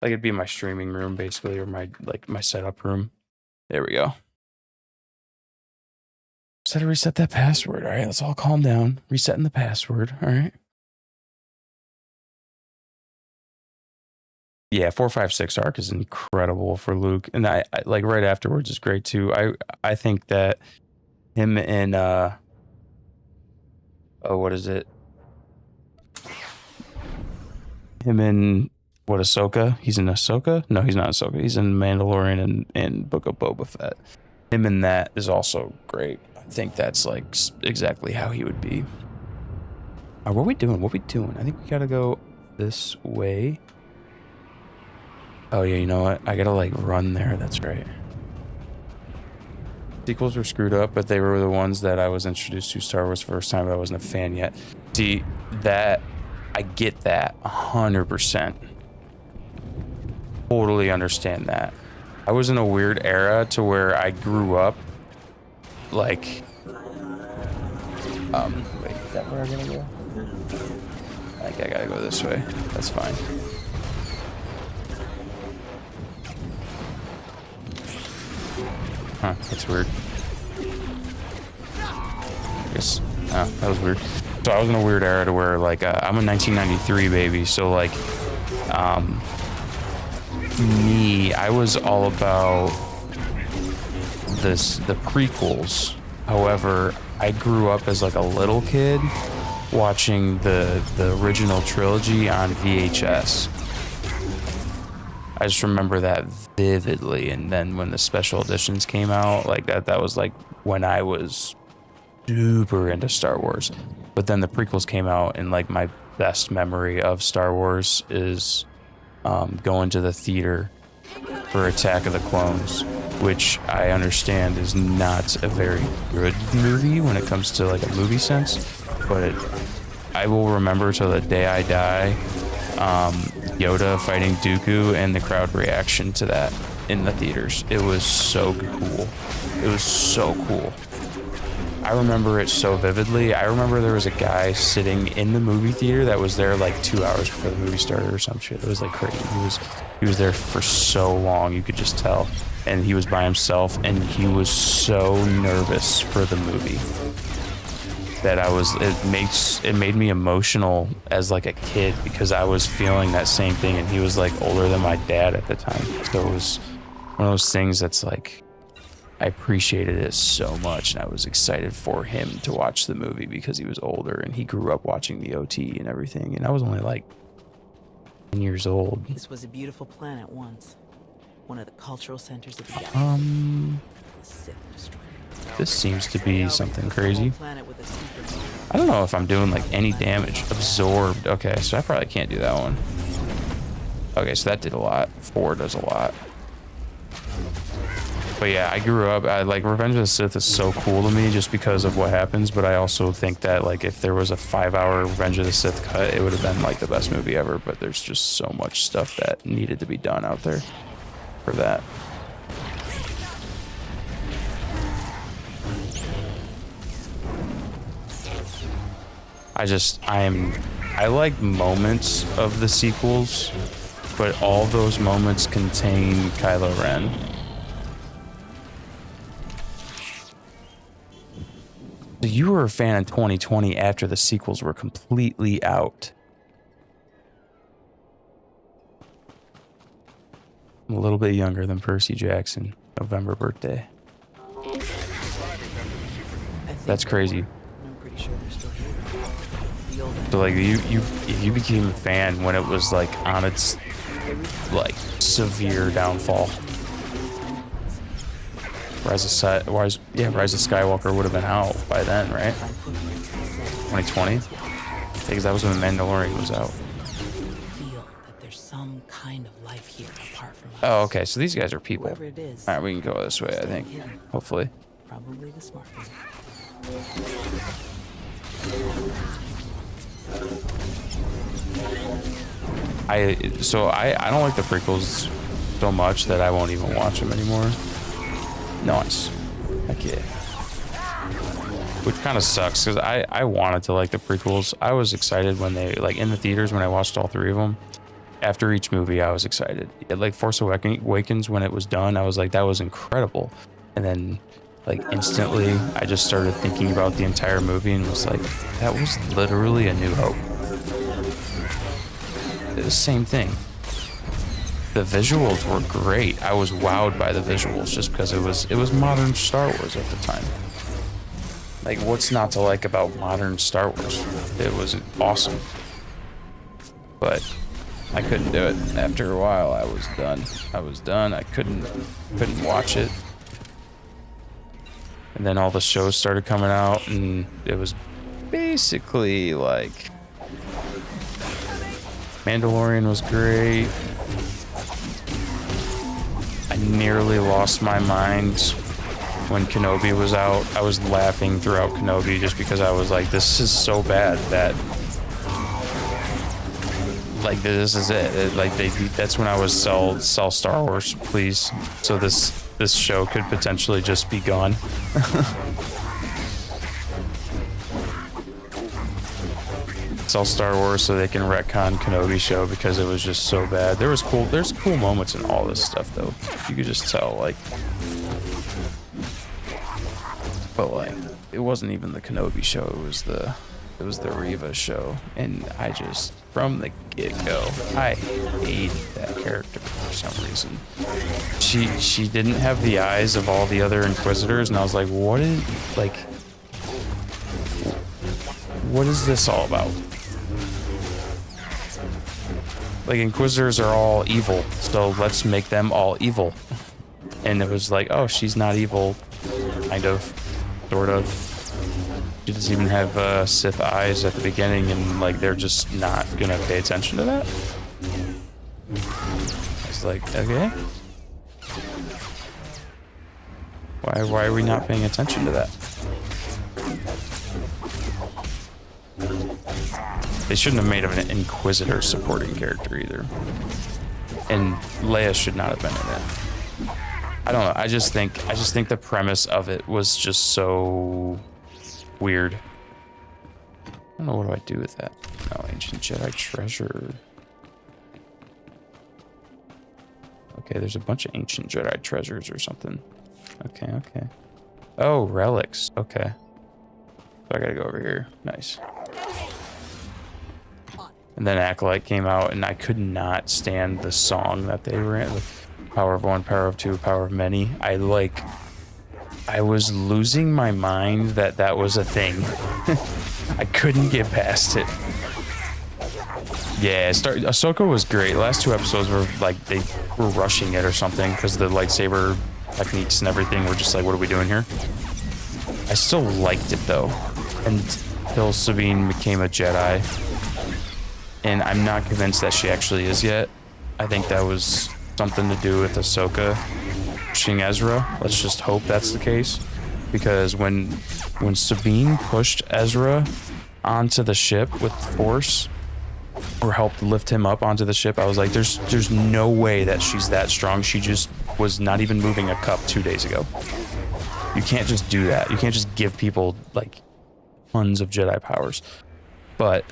it'd be my streaming room basically, or my setup room. There we go. Just had to reset that password. All right, let's all calm down. Resetting the password. All right. Yeah, 456 arc is incredible for Luke, and I like right afterwards is great too. I think that him and what is it? Him and what, Ahsoka? He's in Ahsoka? No, he's not Ahsoka. He's in Mandalorian and Book of Boba Fett. Him and that is also great. I think that's like exactly how he would be. What are we doing? What are we doing? I think we gotta go this way. Oh yeah, you know what? I gotta like run there. That's right. Sequels were screwed up, but they were the ones that I was introduced to Star Wars first time, but I wasn't a fan yet. See, that I get that 100%. Totally understand that. I was in a weird era to where I grew up like wait, is that where I'm gonna go? I think I gotta go this way. That's fine. Huh, that's weird. I guess, oh, that was weird. So I was in a weird era to where, like, I'm a 1993 baby, so, like, I was all about the prequels. However, I grew up as, like, a little kid watching the original trilogy on VHS. I just remember that vividly. And then when the special editions came out, like that was like when I was super into Star Wars. But then the prequels came out, and like my best memory of Star Wars is going to the theater for Attack of the Clones, which I understand is not a very good movie when it comes to like a movie sense, but I will remember till the day I die Yoda fighting Dooku and the crowd reaction to that in the theaters. It was so cool. It was so cool. I remember it so vividly. I remember there was a guy sitting in the movie theater that was there like 2 hours before the movie started or some shit. It was like crazy. He was there for so long, you could just tell. And he was by himself, and he was so nervous for the movie that it made me emotional as like a kid, because I was feeling that same thing, and he was like older than my dad at the time. So it was one of those things that's like, I appreciated it so much, and I was excited for him to watch the movie because he was older and he grew up watching the OT and everything, and I was only like 10 years old.
This was a beautiful planet once. One of the cultural centers of the galaxy.
This seems to be something crazy. I don't know if I'm doing like any damage. Absorbed. Okay, so I probably can't do that one. Okay, so that did a lot. 4 does a lot. But yeah, I grew up, like Revenge of the Sith is so cool to me just because of what happens, but I also think that like if there was a 5-hour Revenge of the Sith cut, it would have been like the best movie ever, but there's just so much stuff that needed to be done out there for that. I like moments of the sequels, but all those moments contain Kylo Ren. So you were a fan in 2020 after the sequels were completely out. I'm a little bit younger than Percy Jackson. November birthday. That's crazy.
I'm pretty sure they're still here.
So like you became a fan when it was like on its like severe downfall. Rise of Skywalker would have been out by then, right? 2020? Because that was when Mandalorian was out.
Feel that there's some kind of life here apart from us.
Oh, okay. So these guys are people.
Whoever it is,
all right, we can go this way, I think. Hopefully.
Probably the smart one.
I don't like the prequels so much that I won't even watch them anymore. Nice. Okay. Which kind of sucks because I wanted to like the prequels. I was excited when they, like in the theaters when I watched all 3 of them. After each movie, I was excited. Like Force Awakens, when it was done, I was like, that was incredible. And then like instantly, I just started thinking about the entire movie and was like, that was literally A New Hope. The same thing. The visuals were great. I was wowed by the visuals just because it was modern Star Wars at the time. Like, what's not to like about modern Star Wars? It was awesome. But I couldn't do it. After a while, I was done. I couldn't watch it. And then all the shows started coming out, and it was basically like Mandalorian was great. I nearly lost my mind when Kenobi was out. I was laughing throughout Kenobi just because I was like, this is so bad that like this is it. Like that's when I was sell Star Wars, please. So this show could potentially just be gone. Sell Star Wars so they can retcon Kenobi show because it was just so bad. There's cool moments in all this stuff though. You could just tell, like, but like it wasn't even the Kenobi show. It was the Reva show, and I just from the get-go I hated that character for some reason. She didn't have the eyes of all the other Inquisitors, and I was like, what is this all about? Like, Inquisitors are all evil, so let's make them all evil. And it was like, oh, she's not evil, kind of, sort of. She doesn't even have Sith eyes at the beginning, and like they're just not gonna pay attention to that. It's like, okay, why are we not paying attention to that? They shouldn't have made him an Inquisitor supporting character either, and Leia should not have been in it. I don't know. I just think the premise of it was just so weird. I don't know, what do I do with that? No, ancient Jedi treasure. Okay, there's a bunch of ancient Jedi treasures or something. Okay, okay. Oh, relics. Okay. So I gotta go over here. Nice. And then Acolyte came out, and I could not stand the song that they ran. Power of one, power of two, power of many. I was losing my mind that was a thing. I couldn't get past it. Yeah, Ahsoka was great. The last 2 episodes were like they were rushing it or something because the lightsaber techniques and everything were just like, what are we doing here? I still liked it though, until Sabine became a Jedi, and I'm not convinced that she actually is yet. I think that was something to do with Ahsoka pushing Ezra. Let's just hope that's the case, because when Sabine pushed Ezra onto the ship with the Force, or helped lift him up onto the ship, I was like, there's no way that she's that strong. She just was not even moving a cup 2 days ago. You can't just do that. You can't just give people like tons of Jedi powers. But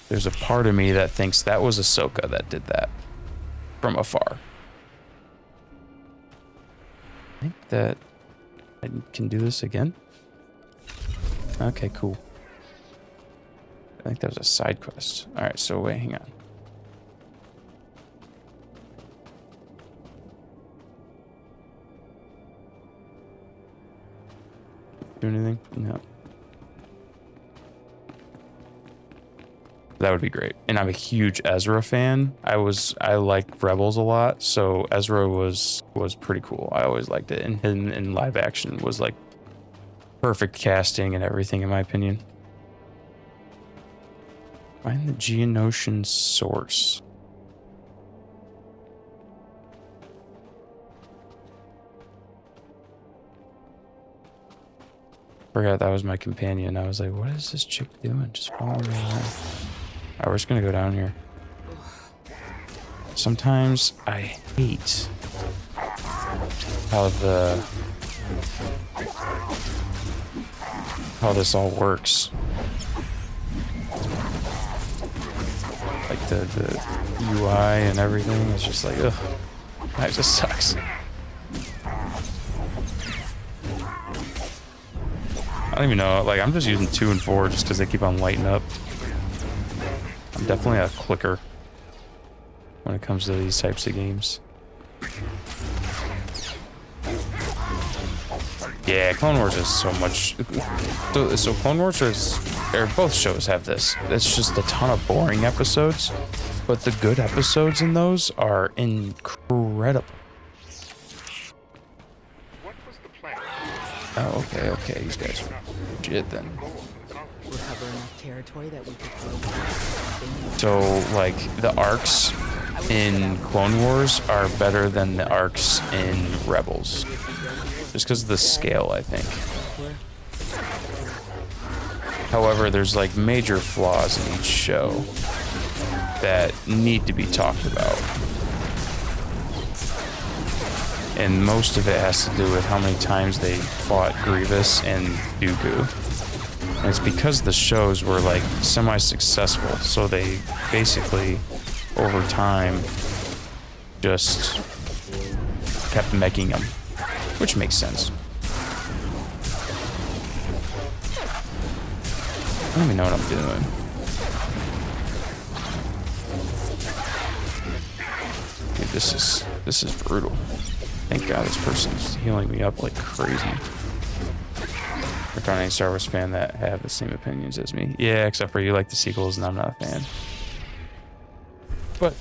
there's a part of me that thinks that was Ahsoka that did that from afar. I think that I can do this again. Okay, cool. I think that was a side quest. All right, so wait, hang on. Do anything? No. That would be great. And I'm a huge Ezra fan. I like Rebels a lot, so Ezra was pretty cool. I always liked it, and him in live action was like perfect casting and everything, in my opinion. Find the Geonosian source. Forgot that was my companion. I was like, what is this chick doing? Just following me around. Alright, we're just gonna go down here. Sometimes I hate how this all works. Like the UI and everything is just like, ugh, that just sucks. I don't even know, like I'm just using 2 and 4 just because they keep on lighting up. I'm definitely a clicker when it comes to these types of games. Yeah, Clone Wars is so much. So Clone Wars or both shows have this. It's just a ton of boring episodes, but the good episodes in those are incredible. Oh, okay, these guys are legit then.
We'll cover enough territory that we could go.
So, like, the arcs in Clone Wars are better than the arcs in Rebels. Just because of the scale, I think. However, there's like major flaws in each show that need to be talked about. And most of it has to do with how many times they fought Grievous and Dooku. And it's because the shows were like semi-successful, so they basically, over time, just kept making them, which makes sense. I don't even know what I'm doing. Dude, this is brutal. Thank God this person's healing me up like crazy. Or on any Star Wars fan that have the same opinions as me. Yeah, except for you like the sequels and I'm not a fan. But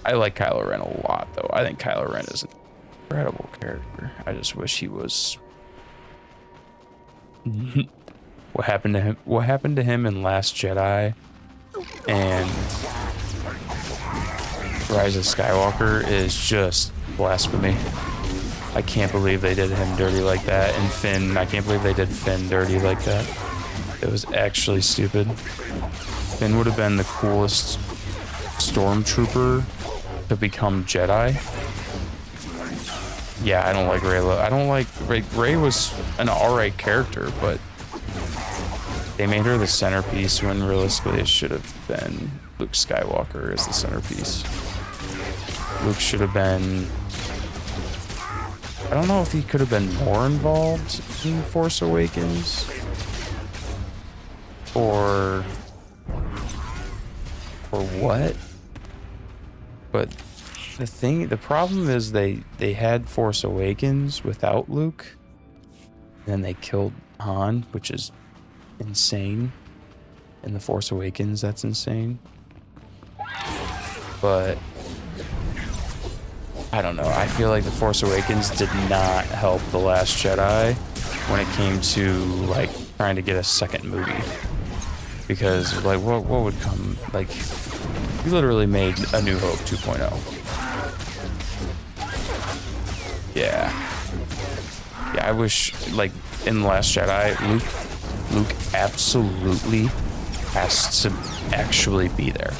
I like Kylo Ren a lot, though. I think Kylo Ren is an incredible character. I just wish he was... What happened to him? What happened to him in Last Jedi and Rise of Skywalker is just blasphemy. I can't believe they did him dirty like that. And Finn, I can't believe they did Finn dirty like that. It was actually stupid. Finn would have been the coolest stormtrooper to become Jedi. Yeah, I don't like Rey. I don't like Rey was an alright character, but they made her the centerpiece when realistically it should have been Luke Skywalker as the centerpiece. Luke should have been... I don't know if he could have been more involved in Force Awakens. Or what? But the problem is they had Force Awakens without Luke. And then they killed Han, which is insane. In The Force Awakens, that's insane. But I don't know. I feel like The Force Awakens did not help The Last Jedi when it came to like trying to get a second movie. Because like what would come, like you literally made A New Hope 2.0. Yeah, I wish like in The Last Jedi Luke absolutely has to actually be there.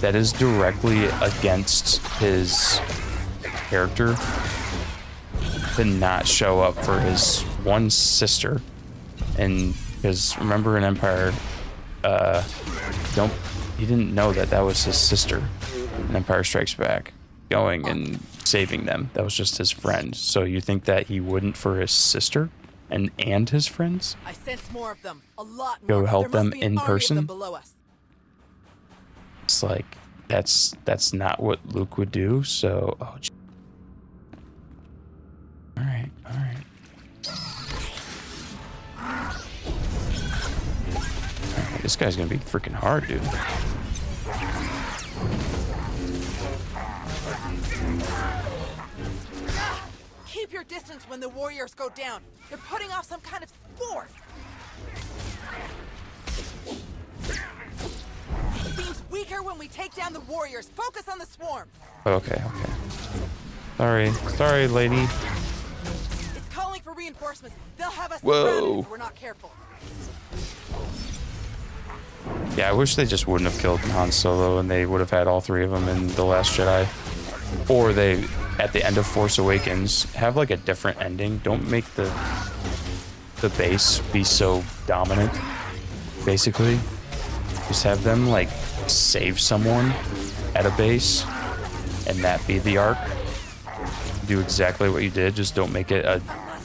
That is directly against his character to not show up for his one sister. And because remember in Empire, he didn't know that was his sister in Empire Strikes Back, going and saving them. That was just his friend. So you think that he wouldn't for his sister and his friends?
I sense more of them. A lot more.
Go help them in
Them
person?
below us.
It's like that's not what Luke would do. So all right. This guy's gonna be freaking hard, dude.
Keep your distance when the warriors go down. They're putting off some kind of sport. Seems weaker when we take down the warriors. Focus on the swarm.
Okay. Sorry, lady.
It's calling for reinforcements. They'll have us
Whoa.
surrounded if we're not careful.
Yeah, I wish they just wouldn't have killed Han Solo and they would have had all three of them in The Last Jedi. Or they, at the end of Force Awakens, have like a different ending. Don't make the base be so dominant, basically. Just have them like save someone at a base and that be the arc. Do exactly what you did, just don't make it a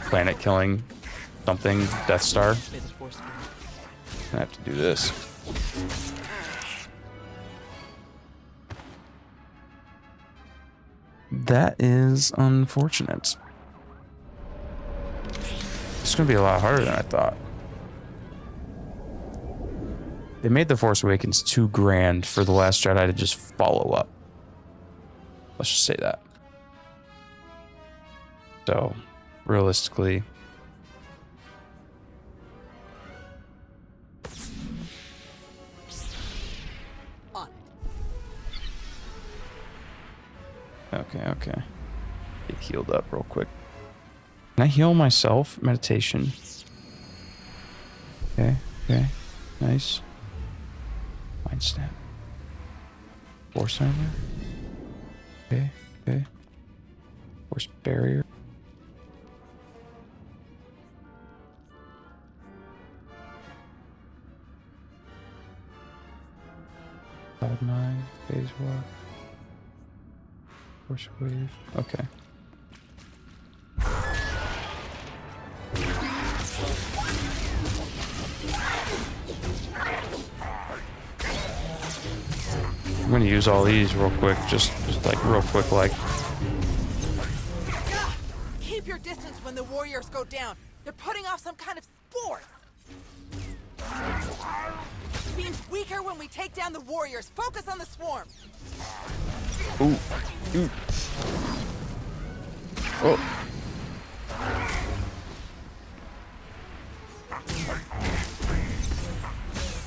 planet killing something Death Star. I have to do this. That is unfortunate. It's gonna be a lot harder than I thought. They made The Force Awakens too grand for The Last Jedi to just follow up. Let's just say that. So, realistically, Okay. Get healed up real quick. Can I heal myself? Meditation. Okay. Nice. Mind snap. Force armor. Okay. Force barrier. Cloud 9. Phase walk. Force wave. Okay. I'm gonna use all these real quick, just like real quick, like.
Keep your distance when the warriors go down. They're putting off some kind of spores. Seems weaker when we take down the warriors. Focus on the swarm.
Ooh. Ooh. Oh.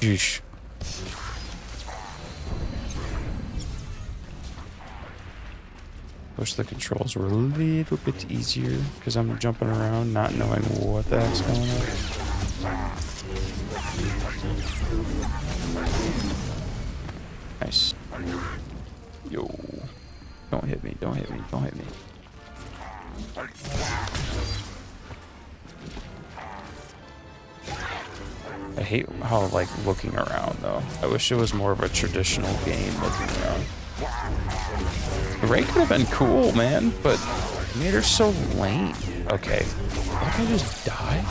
Yeesh. Wish the controls were a little bit easier because I'm jumping around not knowing what the heck's going on. Nice. Yo. Don't hit me, don't hit me, don't hit me. I hate how, like, looking around, though. I wish it was more of a traditional game looking around. Ray could have been cool, man, but it made her so lame. Okay. That guy just died?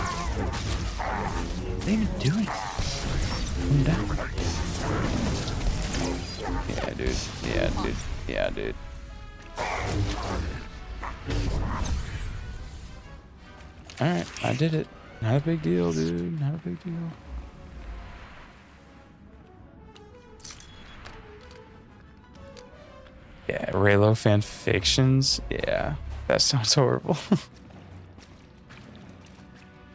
They didn't even do anything. Calm down. Yeah, dude. Yeah, dude. Yeah, dude. Alright, I did it. Not a big deal, dude. Not a big deal. Yeah, Raylo fan fictions. Yeah, that sounds horrible.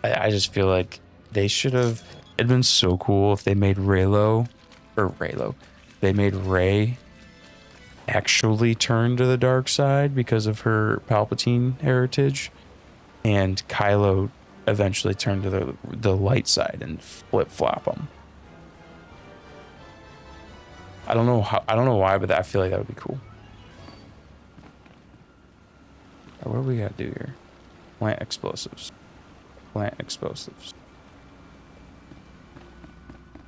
I just feel like they should have. It'd been so cool if they made they made Rey actually turn to the dark side because of her Palpatine heritage, and Kylo eventually turned to the light side and flip flop them. I don't know why, but I feel like that would be cool. What do we gotta do here? Plant explosives. Plant explosives.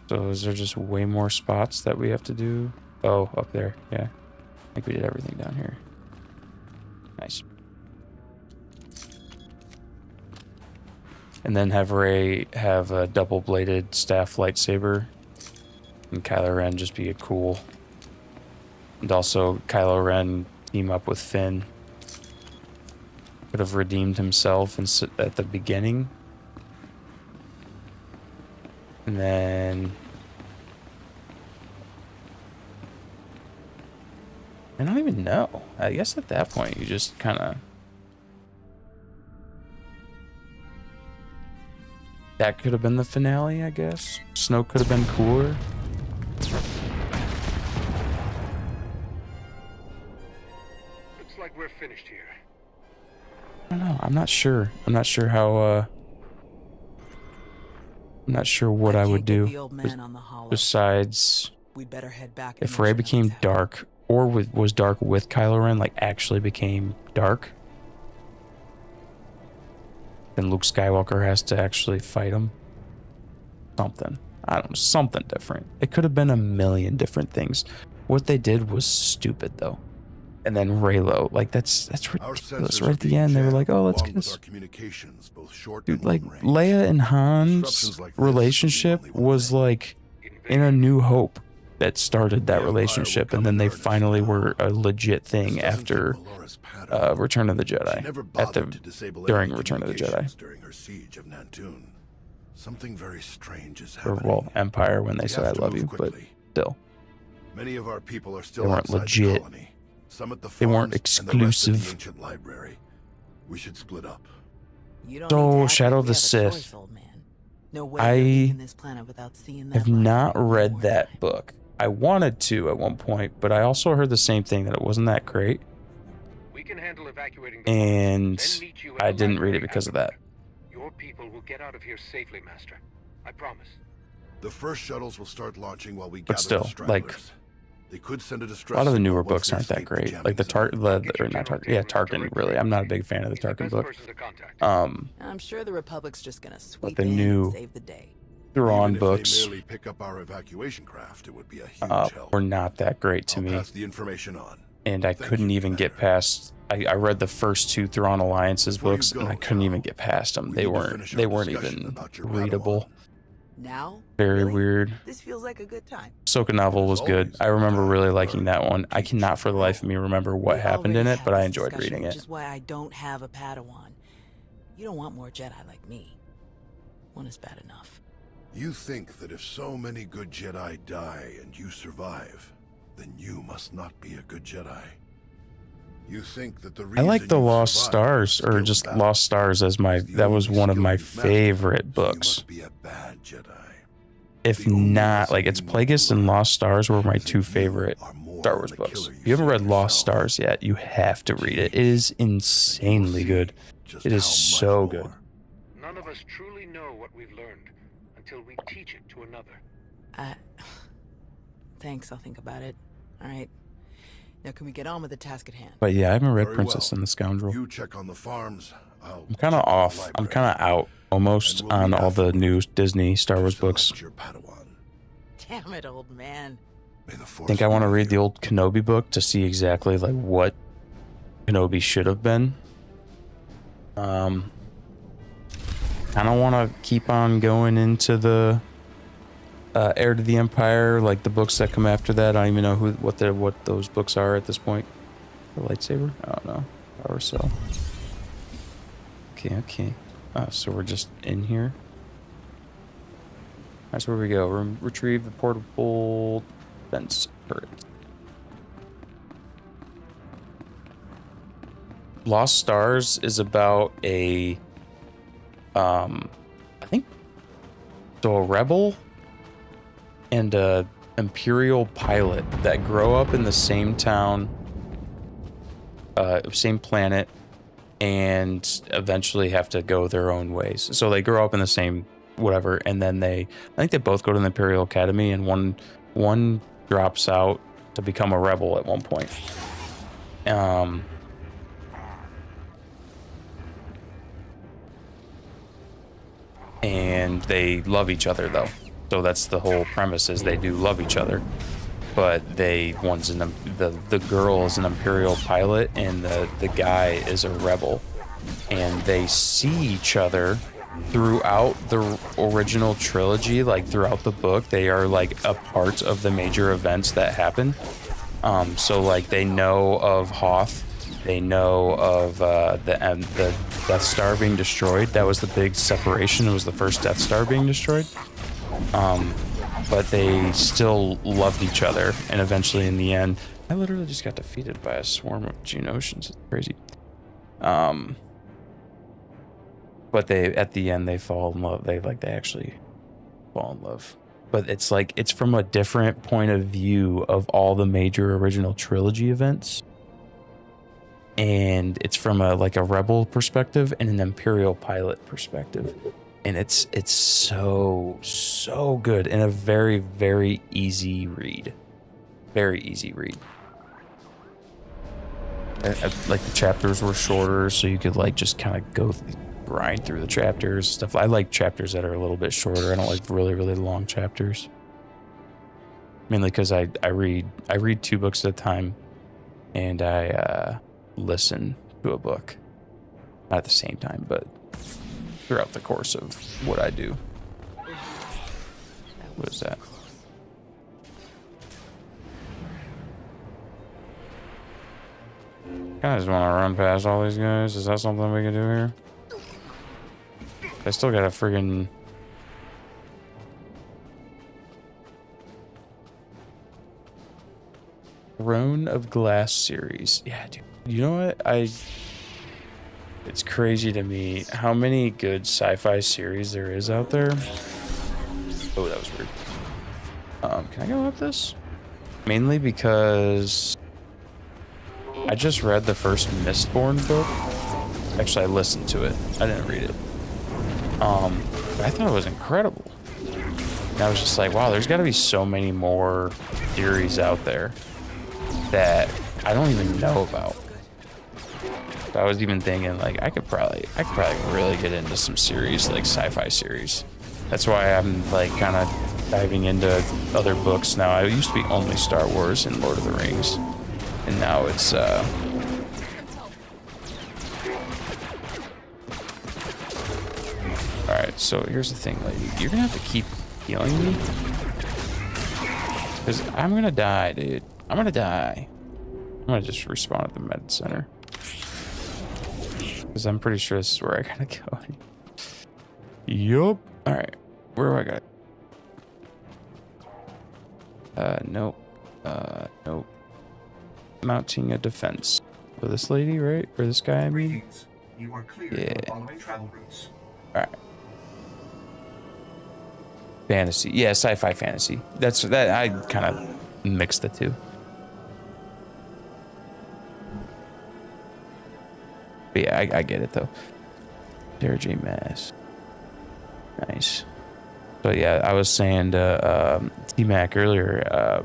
So is there just way more spots that we have to do? Oh, up there. Yeah. I think we did everything down here. Nice. And then have Rey have a double-bladed staff lightsaber. And Kylo Ren just be a cool. And also Kylo Ren team up with Finn. Could have redeemed himself at the beginning. And then... I don't even know. I guess at that point you just kind of... That could have been the finale, I guess. Snoke could have been cooler.
Looks like we're finished here.
I don't know. I'm not sure. I'm not sure how, I'm not sure what I would do besides
We'd better head back.
if Rey became dark or was dark with Kylo Ren, like actually became dark, then Luke Skywalker has to actually fight him. Something. I don't know. Something different. It could have been a million different things. What they did was stupid, though. And then Raylo, like that's ridiculous. Right at the end, they were like, "Oh, let's kiss." Dude, like Leia and Han's relationship was like in A New Hope that started that relationship, and then they finally were a legit thing after Return of the Jedi. During Return of the Jedi.
During her siege of Nantoon, something very strange is
Or
happening.
well, Empire when they said I love you, but still,
Many of our people are still
they weren't
outside
legit.
the colony. Some at the
They weren't
farms and the rest at
exclusive.
the ancient library. We should split up.
So Shadow of the Sith. I have not read that book. I wanted to at one point, but I also heard the same thing, that it wasn't that great.
We can handle evacuating the
And
farms, then meet you at
I
the
didn't read
library
it because of
after.
that.
Your people will get out of here safely, Master. I promise. The first shuttles will start launching while we
But
gather
still,
the stragglers.
like,
They could send a
a
distress
lot of the
signal
newer
once
books
they
aren't that
escape the
great.
jamming
Like the
zone.
Tarkin, really. I'm not a big fan of the Tarkin book.
I'm sure the Republic's just gonna sweep
But the
in
new
and save the day.
Thrawn
Even if
books
they merely pick up our evacuation craft, it would be a huge help.
were not that great to me.
Pass the information on.
And I couldn't even get past. I read the first two Thrawn Alliances books, and I couldn't even get past them. They weren't even readable.
Now,
Very weird.
this feels like a good time.
Ahsoka novel was good. I remember really liking that one. I cannot for the life of me remember what happened in it, but I enjoyed reading
Which
it.
is why I don't have a Padawan. You don't want more Jedi like me. One is bad enough.
You think that if so many good Jedi die and you survive, then you must not be a good Jedi. You think that the
I
reason
like the
you
Lost
survived
Stars, or just Lost Stars as my, that was one of my favorite books.
be a bad Jedi.
If not, like, it's Plagueis and Lost Stars were my two favorite Star Wars books. If you haven't read Lost Stars yet, you have to read it. It is insanely good. It is so good.
None of us truly know what we've learned until we teach it to another.
Thanks, I'll think about it. All right. Now can we get on with the task at hand?
But yeah, I haven't read
Very
Princess
well.
and the Scoundrel.
You check on the farms.
I'm kind of off. I'm kind of out almost on all the new Disney Star Wars books.
Damn it, old man.
I think I want to read the old Kenobi book to see exactly like what Kenobi should have been. Kind of want to keep on going into the Heir to the Empire, like the books that come after that. I don't even know what those books are at this point. The lightsaber? I don't know. Power Cell. Okay. So we're just in here. That's where we go. Retrieve the portable fence turret. Lost Stars is about a, I think, so a rebel and a Imperial pilot that grow up in the same town, same planet, and eventually have to go their own ways. So they grow up in the same whatever, and then I think they both go to the Imperial Academy, and one drops out to become a rebel at one point. And they love each other though. So that's the whole premise, is they do love each other. But the girl is an Imperial pilot and the guy is a rebel. And they see each other throughout the original trilogy, like throughout the book. They are like a part of the major events that happen. So like they know of Hoth, they know of the Death Star being destroyed. That was the big separation. It was the first Death Star being destroyed. But they still loved each other, and eventually in the end, I literally just got defeated by a swarm of Geonosians. It's crazy. But at the end they fall in love. They actually fall in love. But it's like, it's from a different point of view of all the major original trilogy events. And it's from a rebel perspective and an Imperial pilot perspective. And it's so good, and a very, very easy read. Very easy read. Like the chapters were shorter, so you could like just kind of grind through the chapters stuff. I like chapters that are a little bit shorter. I don't like really, really long chapters. Mainly because I read 2 books at a time, and I listen to a book. Not at the same time, but throughout the course of what I do. What is that? I just want to run past all these guys. Is that something we can do here? I still got a friggin' Throne of Glass series. Yeah, dude. You know what? It's crazy to me how many good sci-fi series there is out there. Oh, that was weird. Can I go up this? Mainly because I just read the first Mistborn book. Actually, I listened to it. I didn't read it. But I thought it was incredible. And I was just like, wow, there's got to be so many more series out there that I don't even know about. So I was even thinking like I could probably really get into some series, like sci-fi series. That's why I'm like kind of diving into other books now. I used to be only Star Wars and Lord of the Rings, and now it's Alright, so here's the thing, lady. You're gonna have to keep healing me, because I'm gonna die, dude. I'm gonna die. I'm gonna just respawn at the med center. Because I'm pretty sure this is where I gotta go. Yup. Alright. Where do I got? Nope. Nope. Mounting a defense. For this lady, right? Or this guy, I mean?
You are clear
Yeah.
for the following travel routes.
Alright. Fantasy. Yeah, sci-fi fantasy. That's that. I kind of mixed the two. But yeah, I get it though. Sarah J. Maas. Nice. So yeah, I was saying to T-Mac earlier,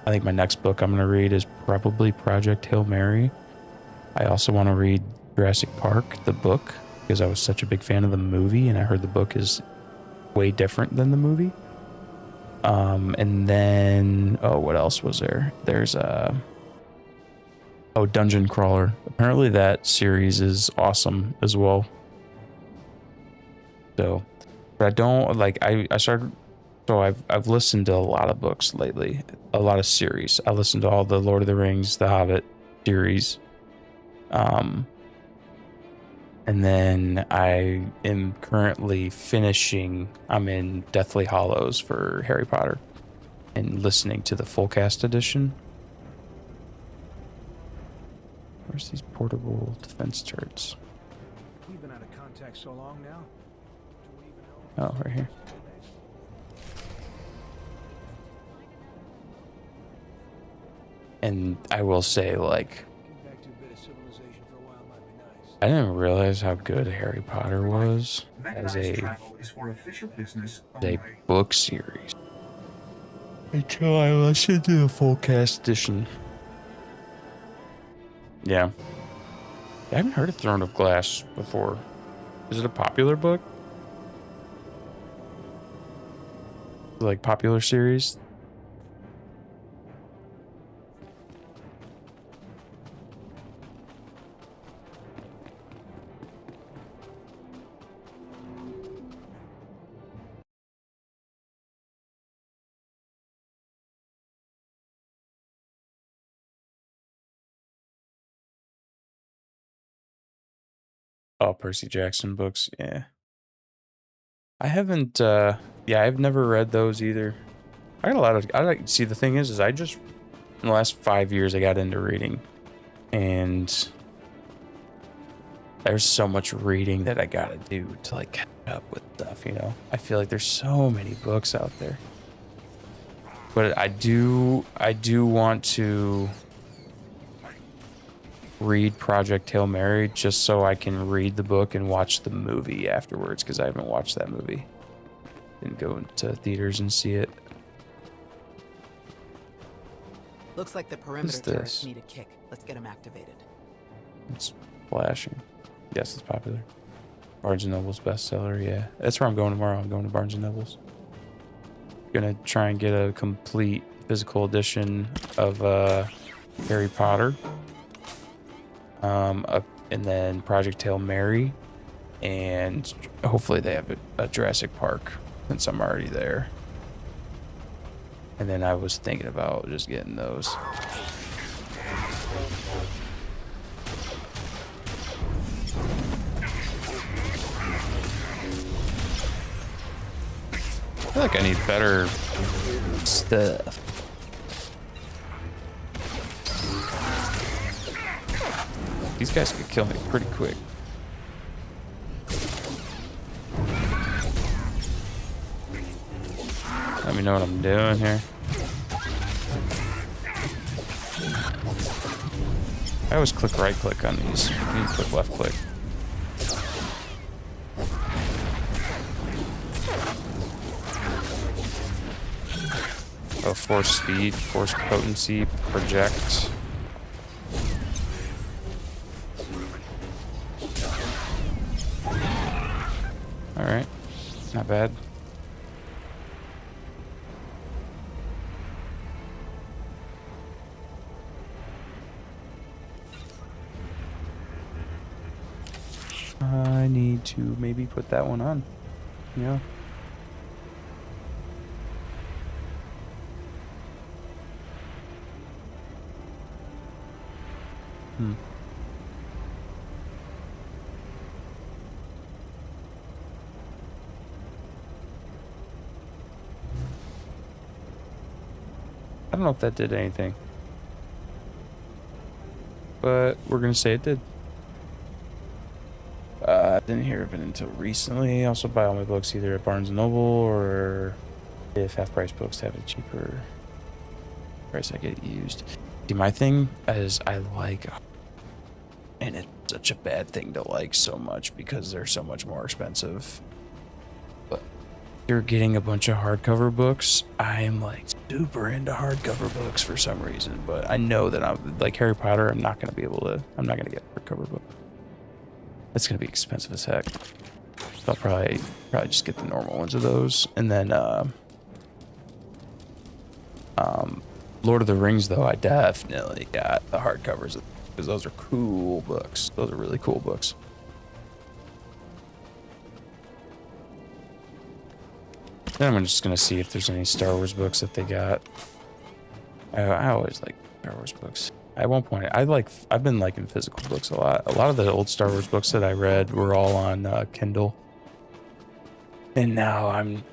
I think my next book I'm going to read is probably Project Hail Mary. I also want to read Jurassic Park, the book, because I was such a big fan of the movie, and I heard the book is way different than the movie. And then, oh, what else was there? There's Dungeon Crawler. Apparently that series is awesome as well. So, but I don't like. I started. So I've listened to a lot of books lately, a lot of series. I listened to all the Lord of the Rings, the Hobbit series. And then I am currently finishing. I'm in Deathly Hallows for Harry Potter, and listening to the full cast edition. Where's these portable defense turrets?
We've been out of contact so long now. Do we even know?
Oh, right here. And I will say, like, I didn't realize how good Harry Potter was as a book series until I listened to the full cast edition. Yeah. I haven't heard of Throne of Glass before. Is it a popular book? Like, popular series? Oh, Percy Jackson books, yeah. I haven't, yeah, I've never read those either. I got a lot of, see, the thing is I just, in the last 5 years, I got into reading. And there's so much reading that I gotta do to, like, catch up with stuff, you know? I feel like there's so many books out there. But I do want to read Project Hail Mary just so I can read the book and watch the movie afterwards, because I haven't watched that movie. Didn't go into theaters and see it.
Looks like the perimeter turrets need a kick. Let's get them activated.
It's flashing. Yes, it's popular. Barnes & Noble's bestseller, yeah. That's where I'm going tomorrow. I'm going to Barnes & Noble's. Gonna try and get a complete physical edition of Harry Potter. And then Project Hail Mary, and hopefully they have a Jurassic Park since I'm already there. And then I was thinking about just getting those. I feel like I need better stuff. These guys could kill me pretty quick. Let me know what I'm doing here. I always click right click on these. I need to click left click. Oh, force speed, force potency, project. Alright, not bad. I need to maybe put that one on. Yeah. don't know if that did anything, but we're gonna say it did. I didn't hear of it until recently. I also buy all my books either at Barnes & Noble or if half-price books have a cheaper price, I get it used. See, my thing is I like, and it's such a bad thing to like so much because they're so much more expensive. But you're getting a bunch of hardcover books. I'm like super into hardcover books for some reason, but I know that I'm like Harry Potter. I'm not gonna get a hardcover book. It's gonna be expensive as heck. So I'll probably just get the normal ones of those, and then Lord of the Rings though, I definitely got the hardcovers because those are cool books. Those are really cool books. Then I'm just gonna see if there's any Star Wars books that they got. I always like Star Wars books. At one point, I've been liking physical books a lot. A lot of the old Star Wars books that I read were all on Kindle, and now I'm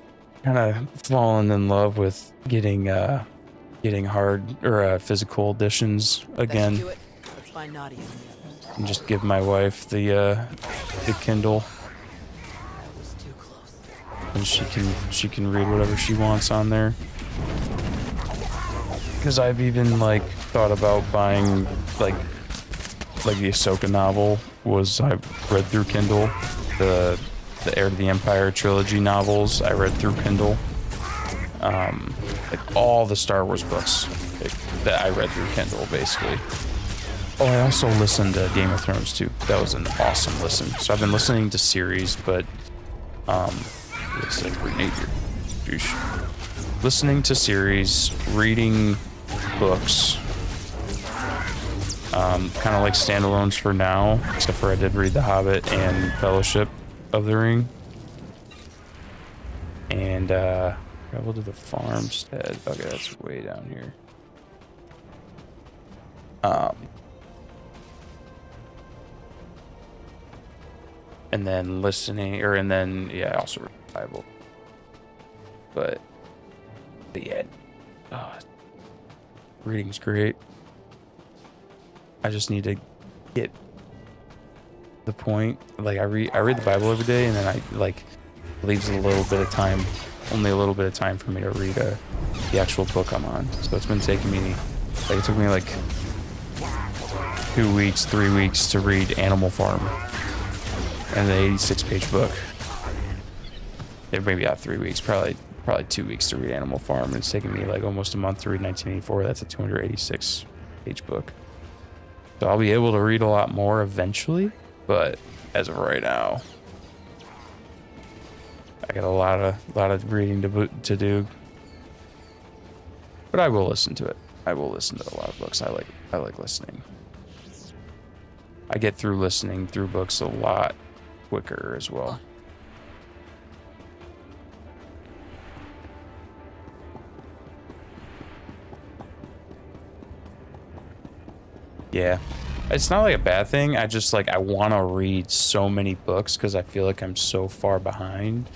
kind of falling in love with getting hard or physical editions again.
Let's find Nadia and the others.
And just give my wife the Kindle, and she can read whatever she wants on there. Because I've even like thought about buying like the Ahsoka novel I read through Kindle. The Heir to the Empire trilogy novels I read through Kindle. Like all the Star Wars books that I read through Kindle basically. Oh, I also listened to Game of Thrones too. That was an awesome listen. So I've been listening to series, but looks like Renate here. Listening to series, reading books, kind of like standalones for now, except for I did read The Hobbit and Fellowship of the Ring. And travel to the farmstead. Okay, that's way down here. And then listening, yeah, also read the Bible. But yeah, reading's great. I just need to get the point. Like I read the Bible every day, and then I like leaves a little bit of time, only a little bit of time for me to read the actual book I'm on. So it's been taking me, like it took me like 2 weeks, 3 weeks to read Animal Farm, and the 86-page book. Yeah, maybe not 3 weeks, probably 2 weeks to read Animal Farm, and it's taken me like almost a month to read 1984. That's a 286-page book. So I'll be able to read a lot more eventually, but as of right now, I got a lot of reading to do. But I will listen to it. I will listen to a lot of books. I like listening. I get through listening through books a lot quicker as well. Yeah, it's not like a bad thing. I just like I want to read so many books because I feel like I'm so far behind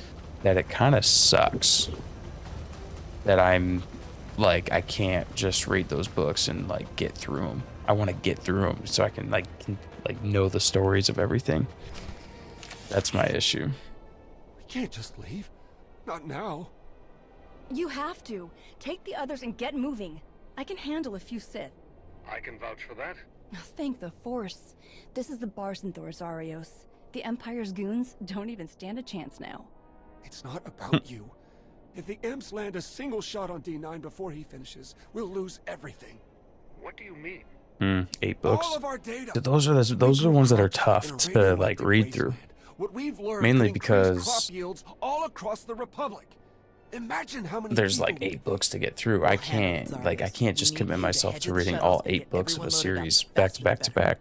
that it kind of sucks that I'm like I can't just read those books and like get through them. I want to get through them so I can like know the stories of everything. That's my issue.
We can't just leave. Not now.
You have to. Take the others and get moving. I can handle a few Sith.
I can vouch for that.
Thank the Force. This is the Barsenthor, Zarios. The Empire's goons don't even stand a chance now.
It's not about you. If the Imps land a single shot on D9 before he finishes, we'll lose everything. What do you mean?
8 books.
All of our data.
Those are the ones that are tough to like read through.
What we've learned
Mainly because
crop yields all across the Republic. Imagine how many
there's like 8 books to get through. I can't just commit myself to reading all 8 books of a series back to back to back.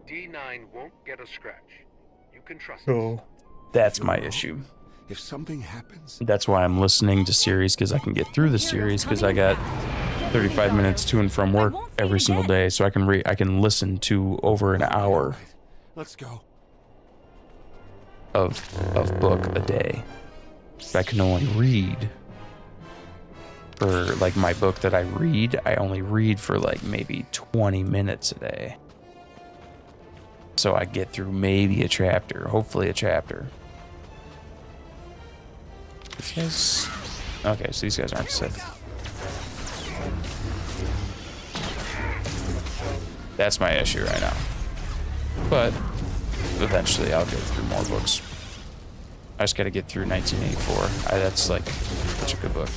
D9 won't get a scratch. You can trust
us. That's my issue.
If something happens,
that's why I'm listening to series, because I can get through the series, because I got 35 minutes to and from work every single day, so I can listen to over an hour.
Let's go.
Of book a day. I can only read for like my book that I read, I only read for like maybe 20 minutes a day. So I get through maybe a chapter, hopefully a chapter. These guys, okay, so these guys aren't Sith. That's my issue right now. But eventually I'll get through more books. I just gotta get through 1984. That's like such a good book.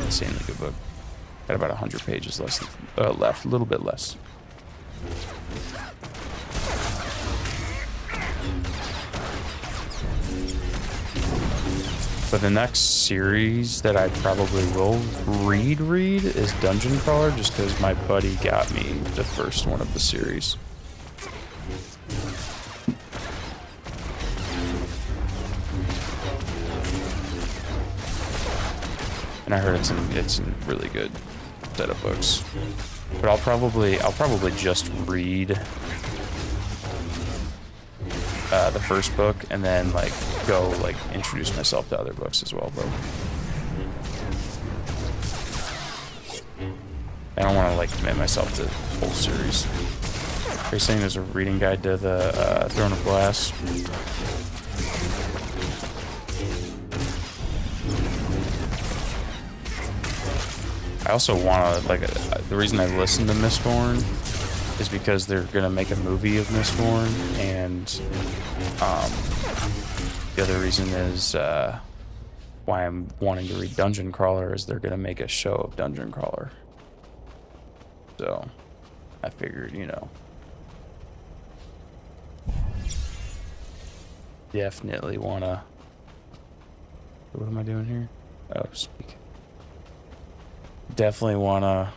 Insanely good book. Got about 100 pages left, a little bit less. But the next series that I probably will read is Dungeon Crawler, just because my buddy got me the first one of the series. And I heard it's a really good set of books. But I'll probably just read the first book and then like go like introduce myself to other books as well. But I don't want to like commit myself to the whole series. Are you saying there's a reading guide to the Throne of Glass? I also want to, like, the reason I listened to Mistborn is because they're going to make a movie of Mistborn, and the other reason is why I'm wanting to read Dungeon Crawler is they're going to make a show of Dungeon Crawler. So, I figured, you know, definitely want to... What am I doing here? Oh, speak. Definitely want to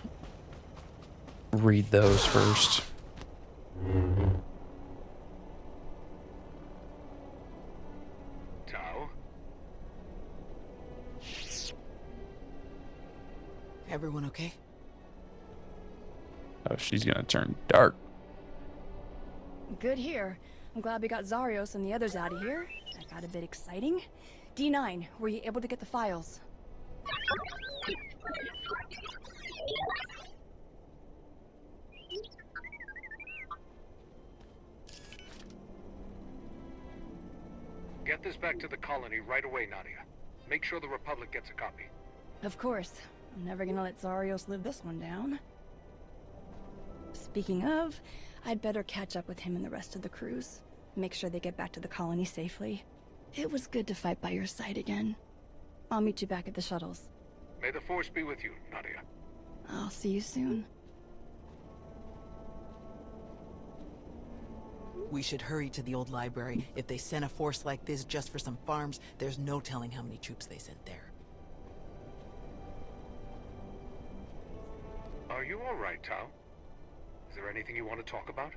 read those first.
Tao?
Everyone okay?
Oh, she's gonna turn dark.
Good here. I'm glad we got Zarios and the others out of here. That got a bit exciting. D9, were you able to get the files?
Get this back to the colony right away, Nadia. Make sure the Republic gets a copy.
Of course. I'm never gonna let Zarios live this one down. Speaking of, I'd better catch up with him and the rest of the crews. Make sure they get back to the colony safely. It was good to fight by your side again. I'll meet you back at the shuttles.
May the Force be with you, Nadia.
I'll see you soon.
We should hurry to the old library. If they send a force like this just for some farms, there's no telling how many troops they sent there.
Are you all right, Tao? Is there anything you want to talk about?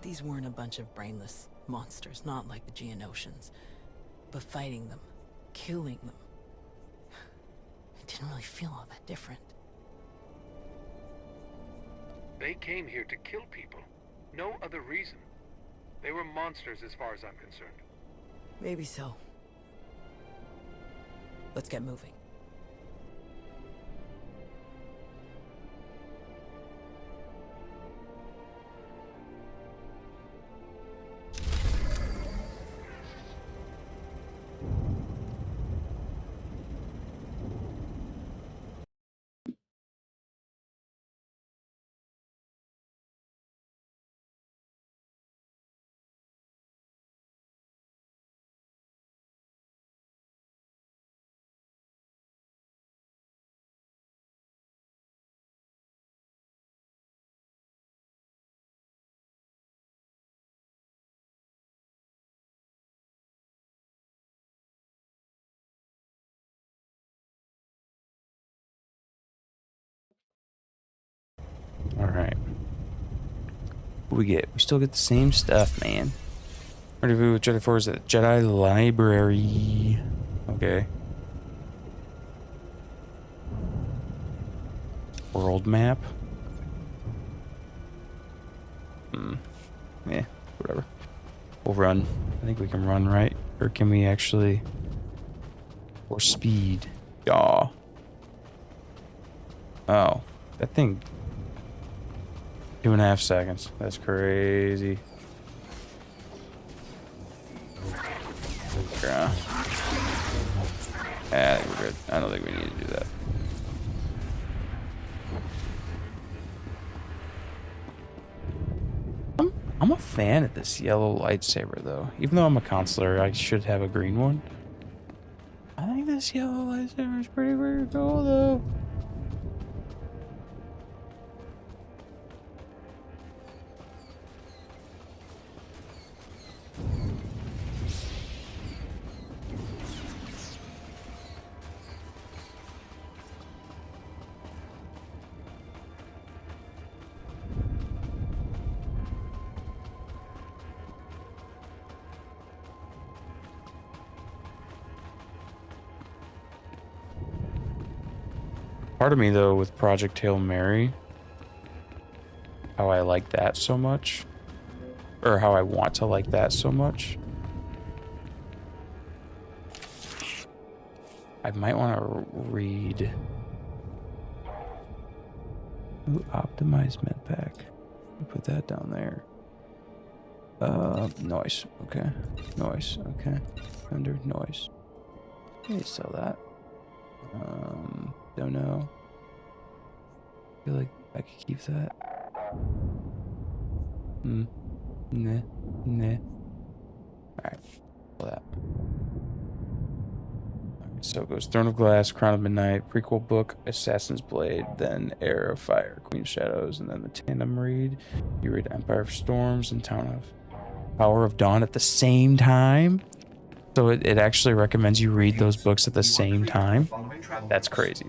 These weren't a bunch of brainless monsters, not like the Geonosians. But fighting them, killing them, it didn't really feel all that different.
They came here to kill people. No other reason. They were monsters as far as I'm concerned.
Maybe so. Let's get moving.
Alright. What we get? We still get the same stuff, man. Rendezvous with Jedi Force at the Jedi Library. Okay. World map. Yeah, whatever. We'll run. I think we can run, right? Or can we actually... Or speed? Yaw. Oh, that thing. 2.5 seconds. That's crazy. Yeah, I think we're good. I don't think we need to do that. I'm a fan of this yellow lightsaber, though. Even though I'm a consular, I should have a green one. I think this yellow lightsaber is pretty cool, though. Part of me, though, with Project Hail Mary, how I like that so much, or how I want to like that so much, I might want to read. Ooh, optimized med pack. Put that down there. Noise. Okay. Noise. Okay. Under noise. Maybe sell that. Don't know. I feel like I could keep that. Nah. Alright. That. So it goes Throne of Glass, Crown of Midnight, prequel book, Assassin's Blade, then Heir of Fire, Queen of Shadows, and then the tandem read. You read Empire of Storms and Town of Power of Dawn at the same time. So it actually recommends you read those books at the same time. That's crazy.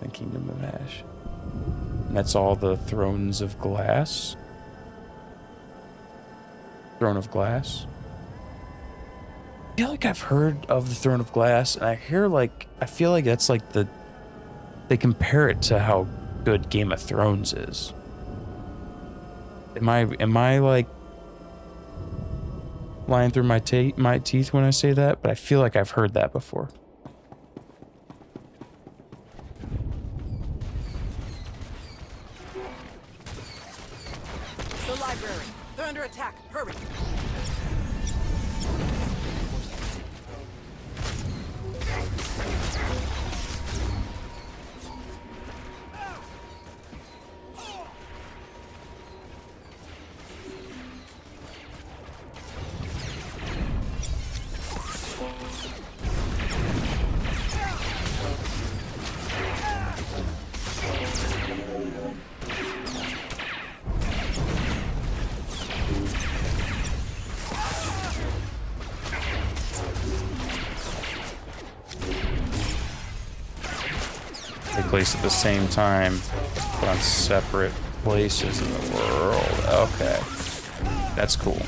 The Kingdom of Ash. And that's all the Thrones of Glass. Throne of Glass. I feel like I've heard of the Throne of Glass, and I feel like that's like they compare it to how good Game of Thrones is. Am I like lying through my teeth when I say that? But I feel like I've heard that before.
The library. They're under attack. Hurry.
Place at the same time, but on separate places in the world. Okay, that's cool.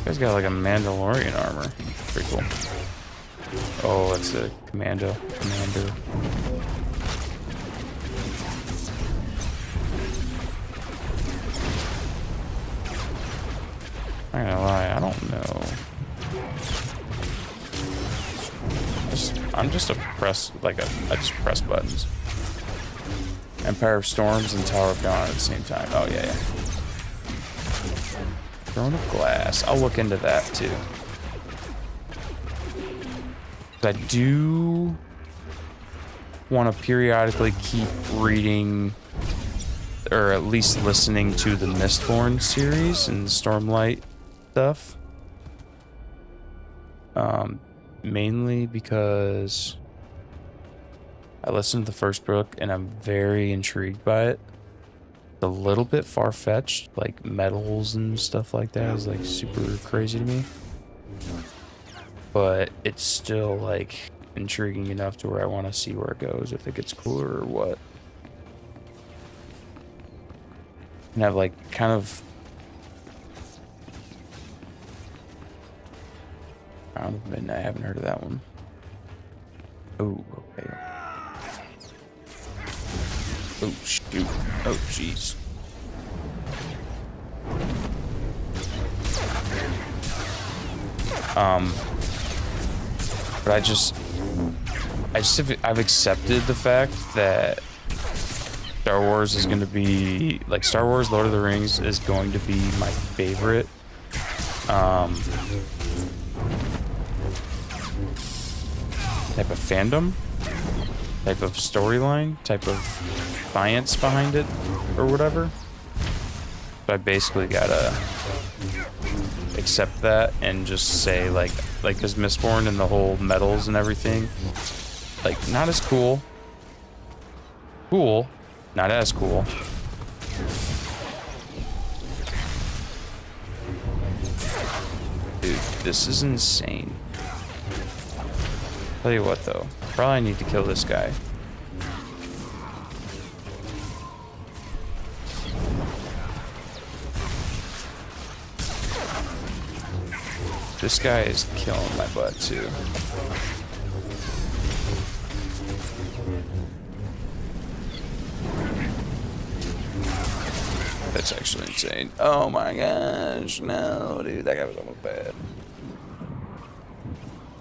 You guys got like a Mandalorian armor. Pretty cool. Oh, it's a commander. I'm not gonna lie, I don't know. I'm just I just press buttons. Empire of Storms and Tower of Dawn at the same time. Oh yeah. Throne of Glass. I'll look into that too. I do want to periodically keep reading, or at least listening to the Mistborn series and Stormlight stuff. Mainly because I listened to the first book and I'm very intrigued by it. It's a little bit far-fetched, like metals and stuff like that is like super crazy to me. But it's still like intriguing enough to where I want to see where it goes, if it gets cooler or what. And I've like kind of Crown of Midnight. I haven't heard of that one. Oh, okay. Oh, shoot. Oh, jeez. But I've accepted the fact that Star Wars is going to be like Star Wars Lord of the Rings is going to be my favorite type of fandom, type of storyline, type of science behind it or whatever. So I basically gotta accept that and just say like because Mistborn and the whole medals and everything, like not as cool, not as cool. Dude, this is insane. Tell you what though, probably need to kill this guy. This guy is killing my butt too. That's actually insane. Oh my gosh, no, dude, that guy was almost bad.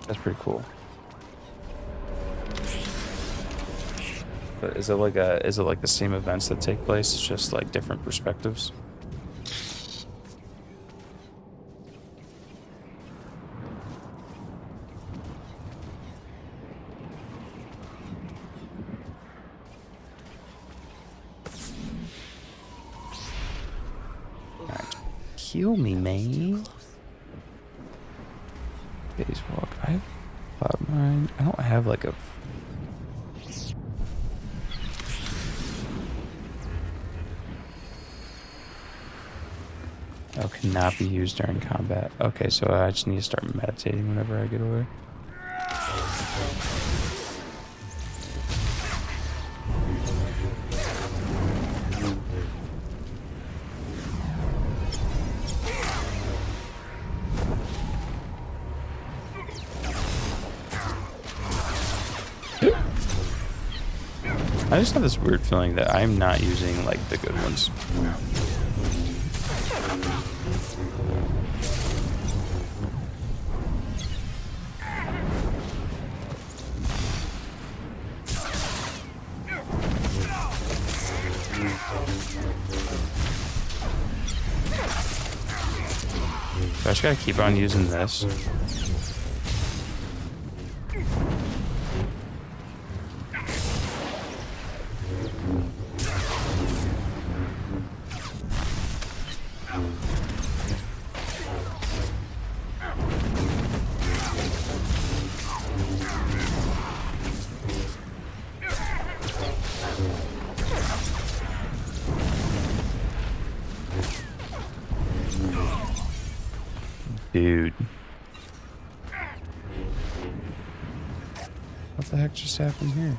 That's pretty cool. But is it like the same events that take place? It's just like different perspectives. Kill me, man. Days walk. I have cloud nine. I don't have like a. Oh, cannot be used during combat. Okay, so I just need to start meditating whenever I get away. I just have this weird feeling that I'm not using like the good ones. So I just gotta keep on using this. Dude. What the heck just happened here?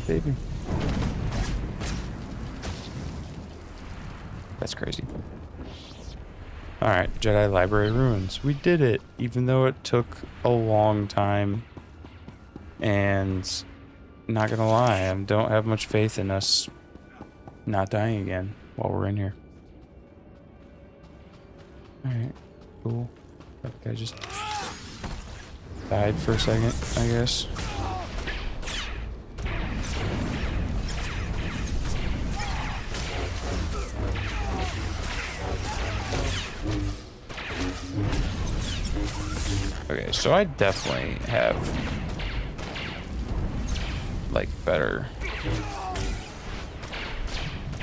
Baby. That's crazy. Alright, Jedi Library Ruins. We did it, even though it took a long time. And not gonna lie, I don't have much faith in us not dying again while we're in here. Alright, cool. That guy just died for a second, I guess. Okay, so I definitely have like better,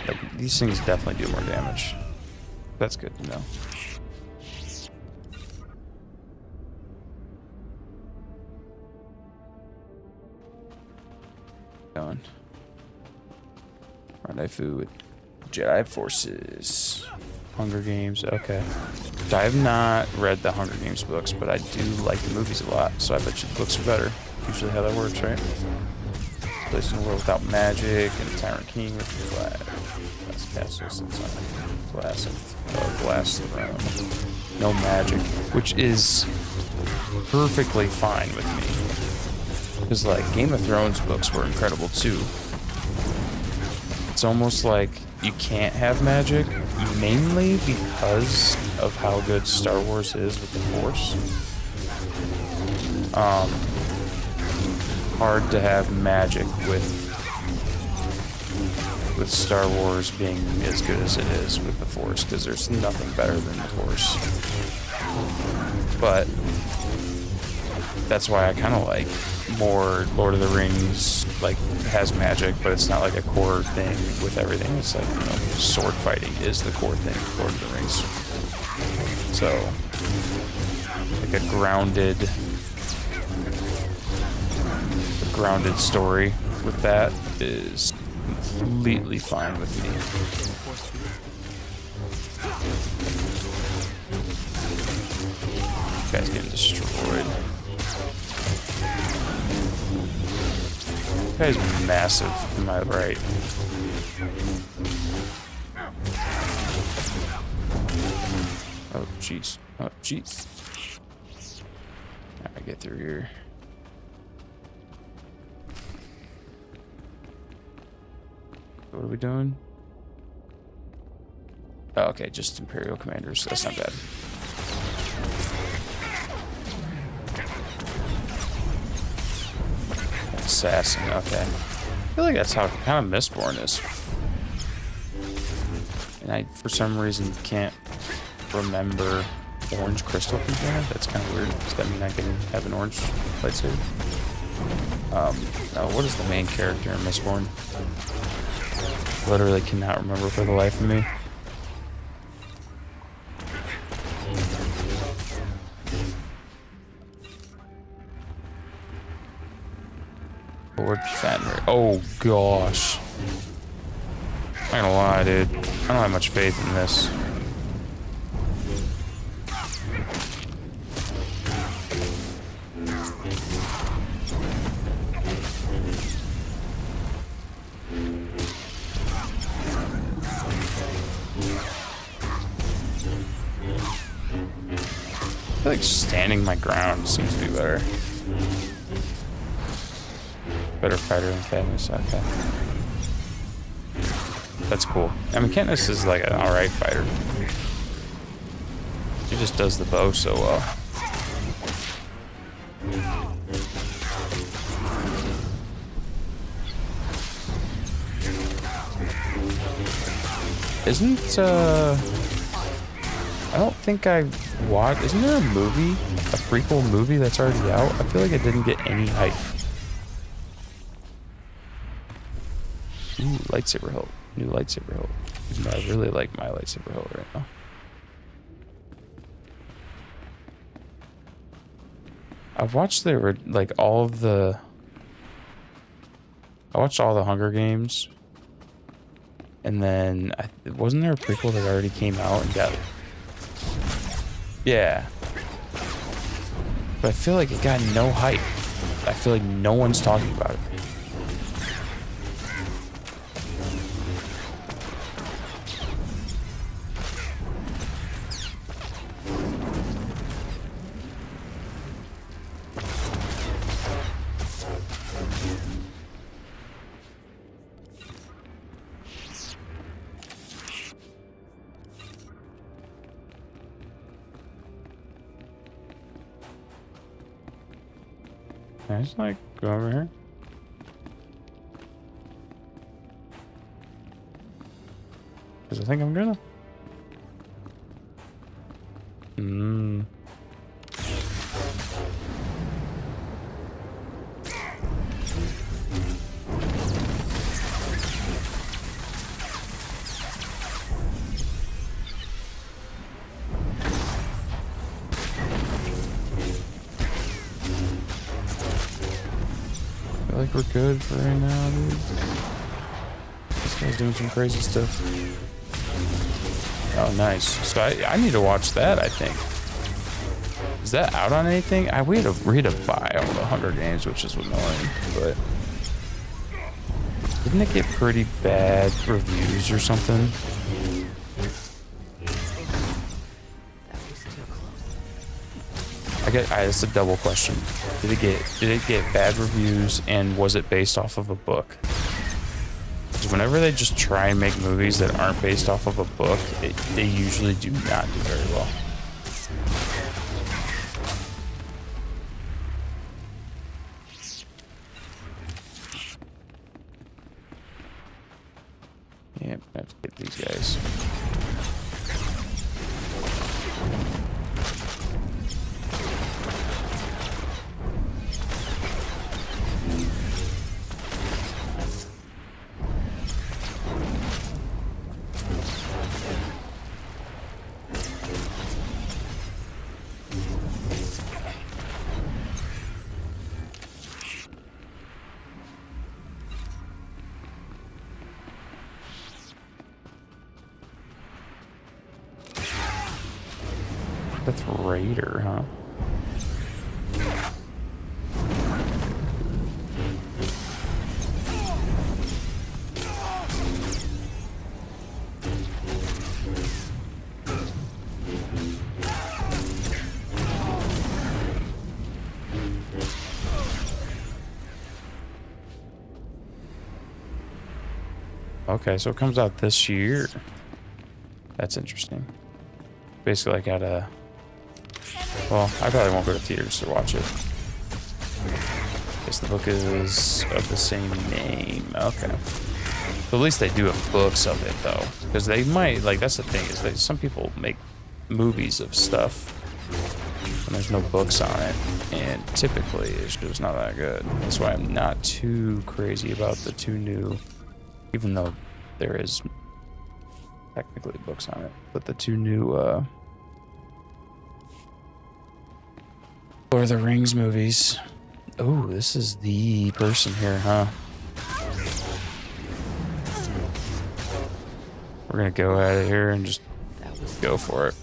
like these things definitely do more damage. That's good to know. Going. Rendezvous with Jedi forces. Hunger Games, okay. So I have not read the Hunger Games books, but I do like the movies a lot, so I bet you the books are better. Usually how that works, right? Placed in a world without magic, and Tyrant King with glass castle sits on glass throne. No magic, which is perfectly fine with me. Because like Game of Thrones books were incredible too. It's almost like you can't have magic, mainly because of how good Star Wars is with the Force. Hard to have magic with Star Wars being as good as it is with the Force, because there's nothing better than the Force. But that's why I kind of like more Lord of the Rings, like, has magic, but it's not like a core thing with everything. It's like, you know, sword fighting is the core thing of Lord of the Rings. So, like a grounded story with that is completely fine with me. This guy's getting destroyed. This guy's massive to my right. Oh jeez. Oh jeez. I get through here. What are we doing? Oh, okay, just Imperial commanders. That's not bad. Assassin, okay. I feel like that's how kind of Mistborn is. And I, for some reason, can't remember orange crystal container. That's kind of weird. Does that mean I can have an orange lightsaber? Oh, what is the main character in Mistborn? Literally cannot remember for the life of me. Lord Fenrir. Oh gosh. I'm not gonna lie, dude. I don't have much faith in this. I feel like standing my ground seems to be better. Better fighter than Katniss, okay. That's cool. I mean, Katniss is like an alright fighter. She just does the bow so well. Isn't, I don't think I watched, isn't there a movie, a prequel movie that's already out? I feel like it didn't get any hype. Ooh, lightsaber hilt. New lightsaber hilt. Even though I really like my lightsaber hilt right now. I've watched I watched all the Hunger Games. And then, wasn't there a prequel that already came out and got... Yeah. But I feel like it got no hype. I feel like no one's talking about it. Can I just like go over here? Because I think I'm gonna. I feel like we're good for right now, dude. This guy's doing some crazy stuff. Oh, nice. So I need to watch that, I think. Is that out on anything? We had to buy all the Hunger Games, which is annoying, but... Didn't it get pretty bad reviews or something? It's a double question. Did it get bad reviews, and was it based off of a book? Whenever they just try and make movies that aren't based off of a book, they usually do not do very well. Yep, I have to get these guys. That's Raider, huh? Okay, so it comes out this year. That's interesting. Basically, I gotta... Well, I probably won't go to theaters to watch it. Guess the book is of the same name. Okay. So at least they do have books of it, though. Because they might, like, that's the thing, is some people make movies of stuff and there's no books on it. And typically, it's just not that good. That's why I'm not too crazy about the two new, even though there is technically books on it, but the two new, Lord of the Rings movies. Oh, this is the person here, huh? We're gonna go at it here and just go for it.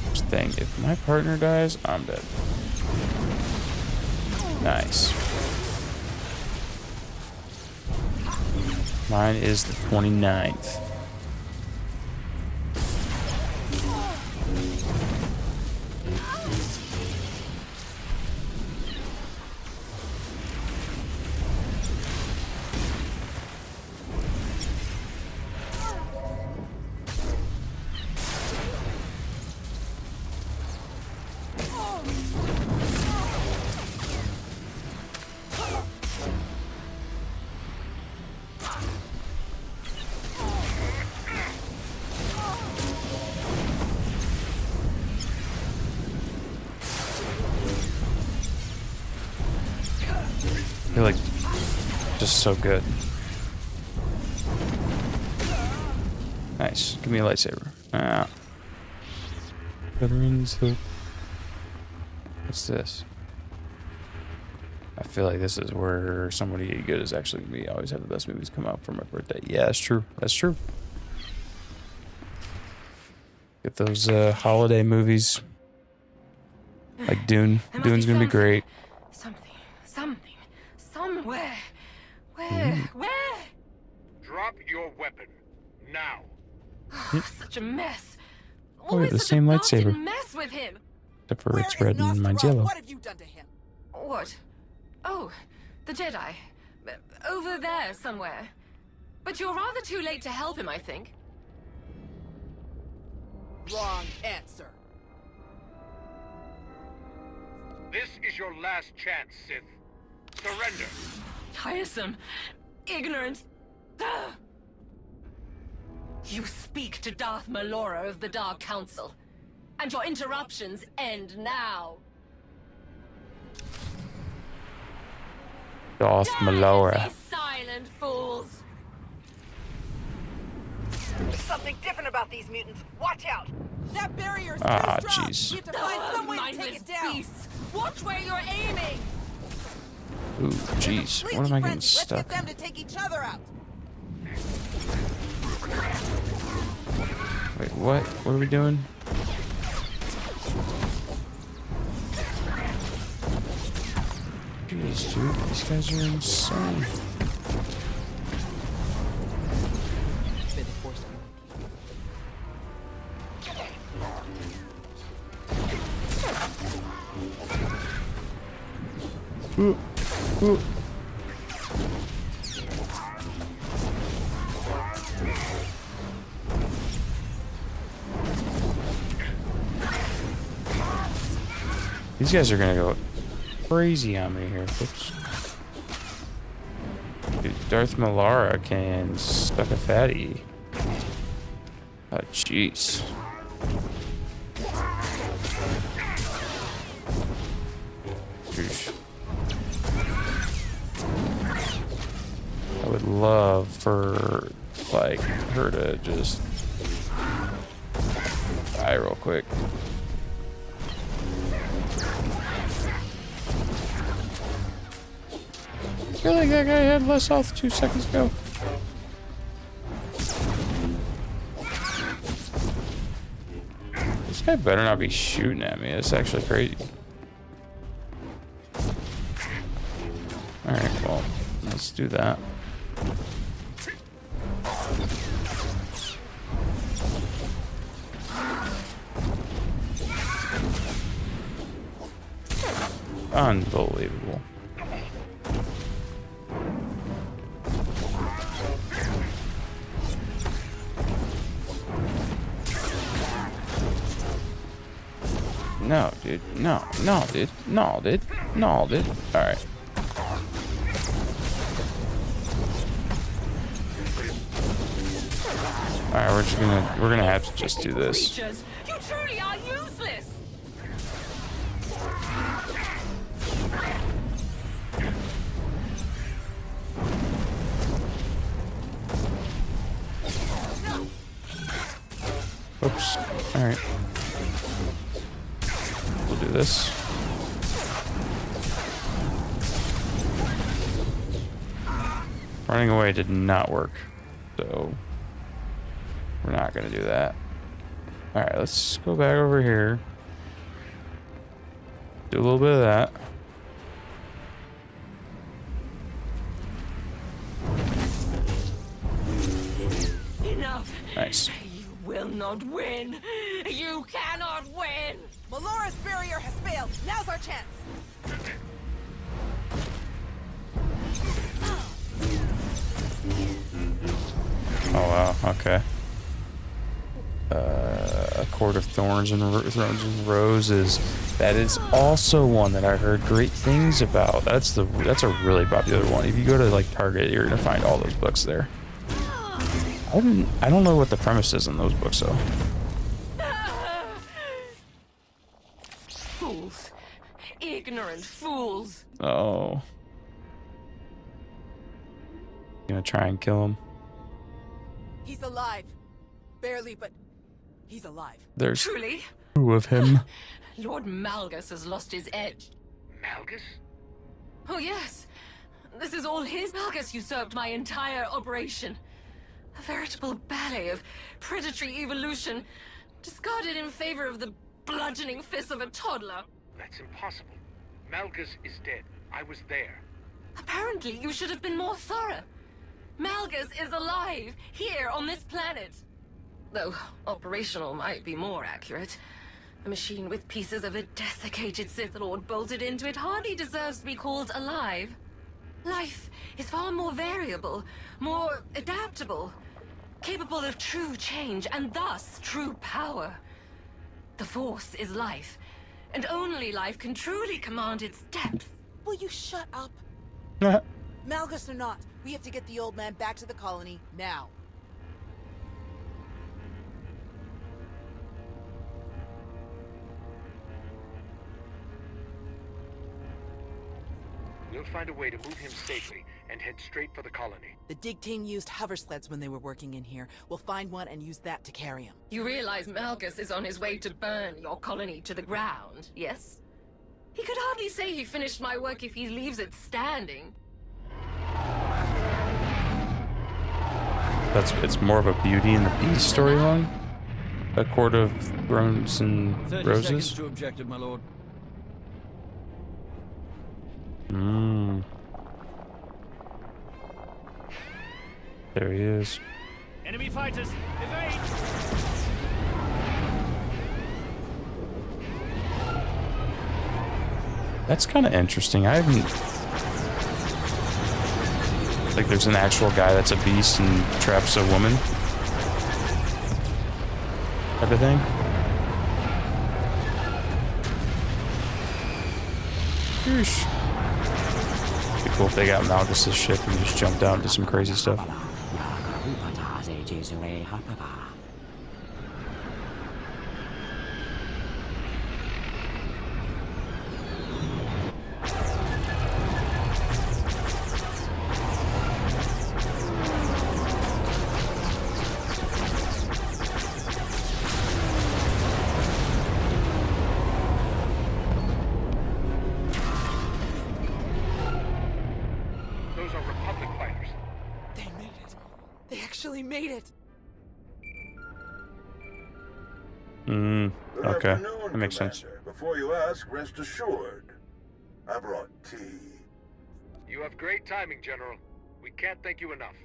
First thing, if my partner dies, I'm dead. Nice. Mine is the 29th. You're like just so good. Nice. Give me a lightsaber. Ah. Veterans Hope. What's this? I feel like this is where somebody good is actually gonna be. I always have the best movies come out for my birthday. Yeah, that's true. That's true. Get those holiday movies. Like Dune. Dune's gonna be great.
Somewhere. Where?
Drop your weapon. Now.
Such a mess.
Oh, we have the same lightsaber.
Mess with him.
Except for it's red and mine's yellow.
What have you done to him? What? Oh, the Jedi. Over there somewhere. But you're rather too late to help him, I think.
Wrong answer. This is your last chance, Sith. Surrender.
Tiresome. Ignorant. Ugh. You speak to Darth Malora of the Dark Council. And your interruptions end now.
Darth Malora.
These silent fools.
There's something different about these mutants. Watch out. That barrier's
Ah,
too strong.
jeez.
You have to find some way to take it down.
Beasts. Watch where you're aiming.
Ooh, jeez. What am I getting stuck?
Let's get them to take each other out.
Wait, what? What are we doing? Jeez, dude. These guys are insane. These guys are gonna go crazy on me here. Oops. Dude, Darth Malara can suck a fatty. Oh, jeez. I would love for, like, her to just die real quick. I feel like that guy had less health 2 seconds ago. This guy better not be shooting at me. That's actually crazy. Alright, well, let's do that. Unbelievable. No, dude. No, dude. No, dude. No, dude. Alright. Alright, we're gonna have to just do this.
You truly are useless.
Oops. Alright. We'll do this. Running away did not work. So we're not gonna do that. Alright, let's go back over here. Do a little bit of that.
Enough.
Nice.
You will not win. You cannot win.
Melora's barrier has failed. Now's our chance.
Oh wow, okay. A Court of Thorns and Roses. That is also one that I heard great things about. That's a really popular one. If you go to like Target, you're gonna find all those books there. I don't know what the premise is in those books though.
Fools. Ignorant fools.
Oh. Gonna try and kill him.
He's alive. Barely, but he's alive.
There's
Truly?
2 of him.
Lord Malgus has lost his edge.
Malgus?
Oh yes. This is all his. Malgus usurped my entire operation. A veritable ballet of predatory evolution, discarded in favor of the bludgeoning fists of a toddler.
That's impossible. Malgus is dead. I was there.
Apparently, you should have been more thorough. Malgus is alive, here on this planet. Though operational might be more accurate. A machine with pieces of a desiccated Sith Lord bolted into it hardly deserves to be called alive. Life is far more variable, more adaptable, capable of true change, and thus true power. The Force is life, and only life can truly command its depth.
Will you shut up? Malgus or not, we have to get the old man back to the colony now.
We'll find a way to move him safely and head straight for the colony.
The dig team used hover sleds when they were working in here. We'll find one and use that to carry him.
You realize Malgus is on his way to burn your colony to the ground, yes? He could hardly say he finished my work if he leaves it standing.
It's more of a Beauty and the Beast storyline. A Court of Thorns and
30
Roses.
seconds to objective, my lord.
There he is.
Enemy fighters, evade!
That's kind of interesting. I haven't... Like, there's an actual guy that's a beast and traps a woman. Type of thing. Yeesh. Be cool if they got Malgus' ship and just jumped out and did some crazy stuff.
Those are Republic fighters.
They made it. They actually made it.
Okay. That makes sense.
Before you ask, rest assured. I brought tea.
You have great timing, General. We can't thank you enough.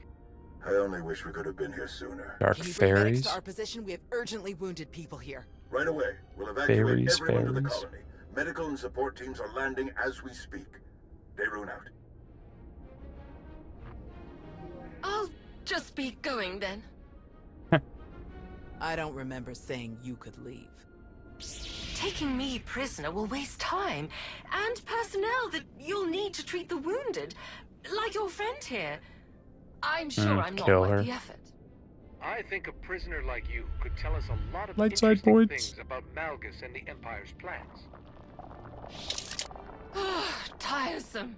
I only wish we could have been here sooner.
Dark
Can you bring medics
fairies.
to our position? We have urgently wounded people here.
Right away. We'll evacuate
Fairies,
everyone to the
fairies.
colony. Medical and support teams are landing as we speak. Dayrun out.
I'll just be going then.
I don't remember saying you could leave.
Taking me prisoner will waste time and personnel that you'll need to treat the wounded, like your friend here. I'm sure I'm not
kill
worth
her.
the effort.
I think a prisoner like you could tell us a lot of
Light side
interesting
points.
things about Malgus and the Empire's plans.
Tiresome.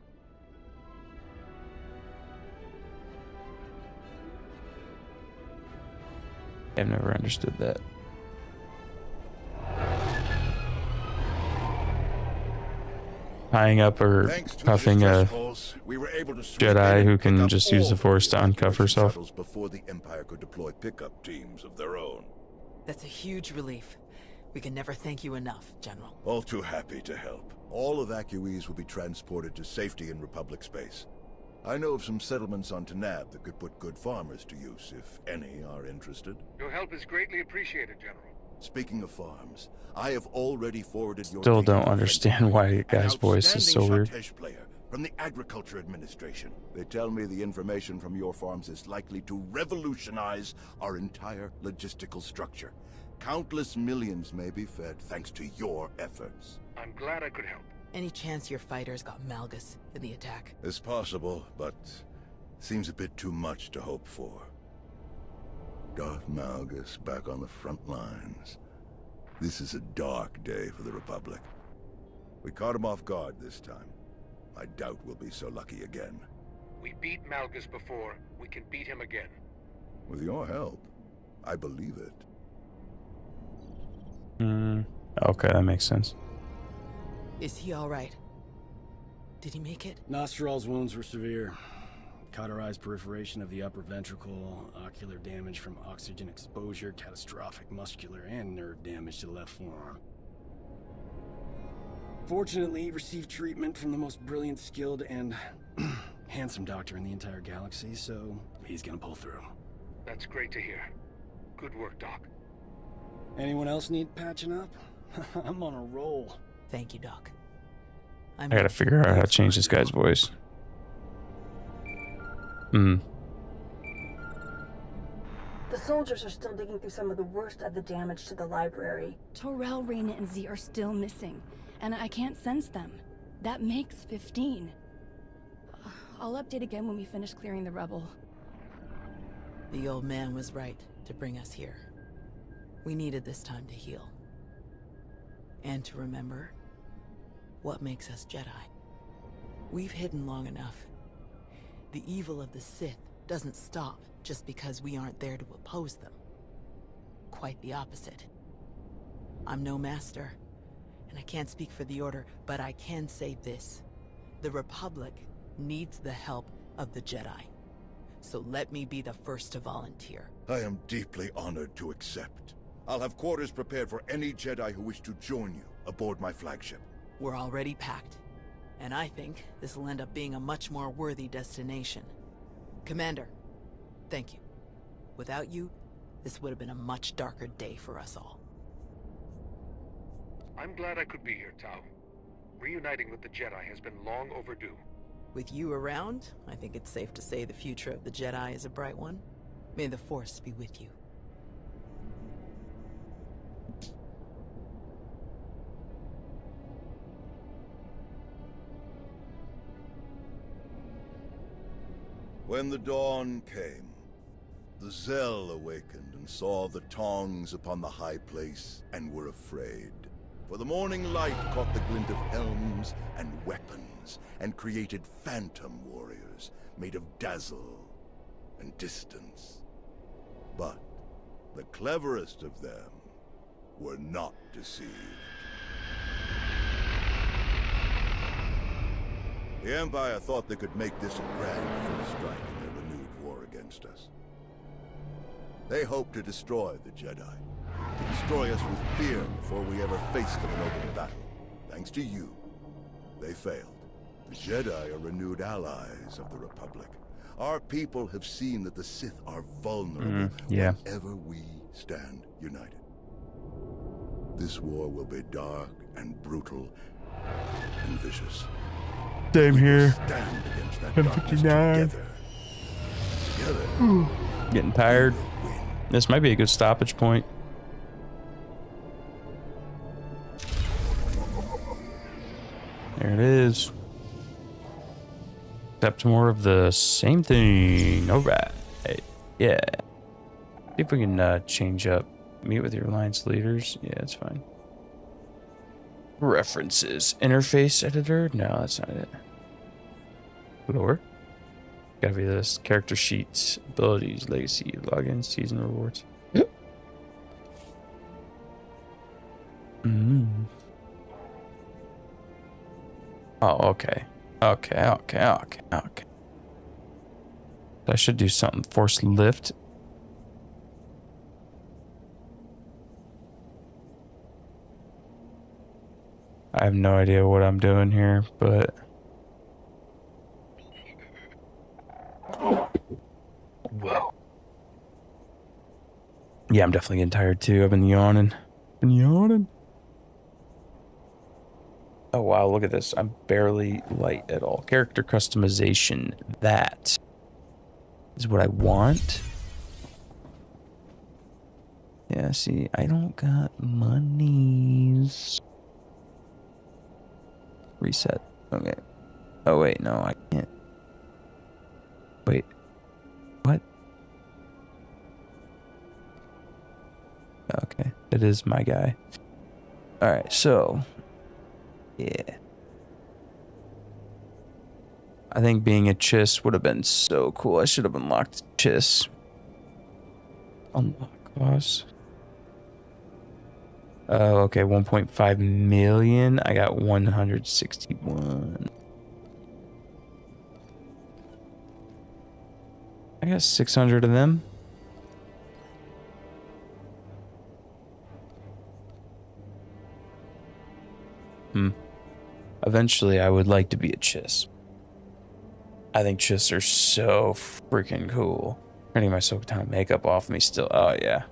I've never understood that. Tying up or
Thanks to
cuffing
the
a
distress calls, we were able to sweep in
Jedi
and
who
pick
can
up
just use
all
the Force to uncuff herself.
shuttles before the Empire could deploy pickup teams of their own.
That's a huge relief. We can never thank you enough, General.
All too happy to help. All evacuees will be transported to safety in Republic space. I know of some settlements on Tanab that could put good farmers to use, if any are interested.
Your help is greatly appreciated, General.
Speaking of farms, I have already forwarded your
Still
data
don't
to
understand why the guy's voice is so
outstanding
weird.
Shortesh player from the Agriculture Administration. They tell me the information from your farms is likely to revolutionize our entire logistical structure. Countless millions may be fed thanks to your efforts.
I'm glad I could help.
Any chance your fighters got Malgus in the attack?
It's possible, but seems a bit too much to hope for. Darth Malgus back on the front lines. This is a dark day for the Republic. We caught him off guard this time. I doubt we'll be so lucky again.
We beat Malgus before. We can beat him again.
With your help, I believe it.
Okay, that makes sense.
Is he all right? Did he make it?
Nostral's wounds were severe. Cauterized perforation of the upper ventricle, ocular damage from oxygen exposure, catastrophic muscular and nerve damage to the left forearm. Fortunately, he received treatment from the most brilliant, skilled, and handsome doctor in the entire galaxy, so he's gonna pull through.
That's great to hear. Good work, Doc.
Anyone else need patching up? I'm on a roll.
Thank you, Doc.
I gotta figure out how to change this guy's voice.
The soldiers are still digging through some of the worst of the damage to the library. Torel, Reyna, and Z are still missing, and I can't sense them. That makes 15. I'll update again when we finish clearing the rubble.
The old man was right to bring us here. We needed this time to heal. And to remember what makes us Jedi. We've hidden long enough. The evil of the Sith doesn't stop just because we aren't there to oppose them. Quite the opposite. I'm no master, and I can't speak for the Order, but I can say this. The Republic needs the help of the Jedi. So let me be the first to volunteer.
I am deeply honored to accept. I'll have quarters prepared for any Jedi who wish to join you aboard my flagship.
We're already packed, and I think this will end up being a much more worthy destination. Commander, thank you. Without you, this would have been a much darker day for us all.
I'm glad I could be here, Tau. Reuniting with the Jedi has been long overdue.
With you around, I think it's safe to say the future of the Jedi is a bright one. May the Force be with you.
When the dawn came, the Zell awakened and saw the Tongs upon the high place and were afraid. For the morning light caught the glint of helms and weapons and created phantom warriors made of dazzle and distance. But the cleverest of them were not deceived. The Empire thought they could make this a grand first strike in their renewed war against us. They hoped to destroy the Jedi, to destroy us with fear before we ever faced them in open battle. Thanks to you, they failed. The Jedi are renewed allies of the Republic. Our people have seen that the Sith are vulnerable whenever we stand united. This war will be dark and brutal and vicious.
Same here.
Stand against that
M59.
darkness together.
Getting tired. This might be a good stoppage point. There it is. Except more of the same thing. Alright. Yeah. See if we can change up. Meet with your alliance leaders. Yeah, it's fine. References. Interface editor? No, that's not it. Lower. Gotta be this. Character sheets. Abilities. Legacy. Login. Season rewards. Oh, okay. Okay. I should do something. Force lift. I have no idea what I'm doing here, but... Whoa. Yeah, I'm definitely getting tired too. I've been yawning. Oh wow, look at this. I'm barely light at all. Character customization. That is what I want. Yeah, see, I don't got monies. Reset. Okay. Oh wait, no, I can't. Wait. What? Okay, it is my guy. Alright, so... Yeah. I think being a Chiss would have been so cool. I should have unlocked Chiss. Unlock cost. Oh, okay, 1.5 million. I got 161. I got 600 of them. Eventually, I would like to be a Chiss. I think Chiss are so freaking cool. Turning my soak time makeup off me still. Oh, yeah.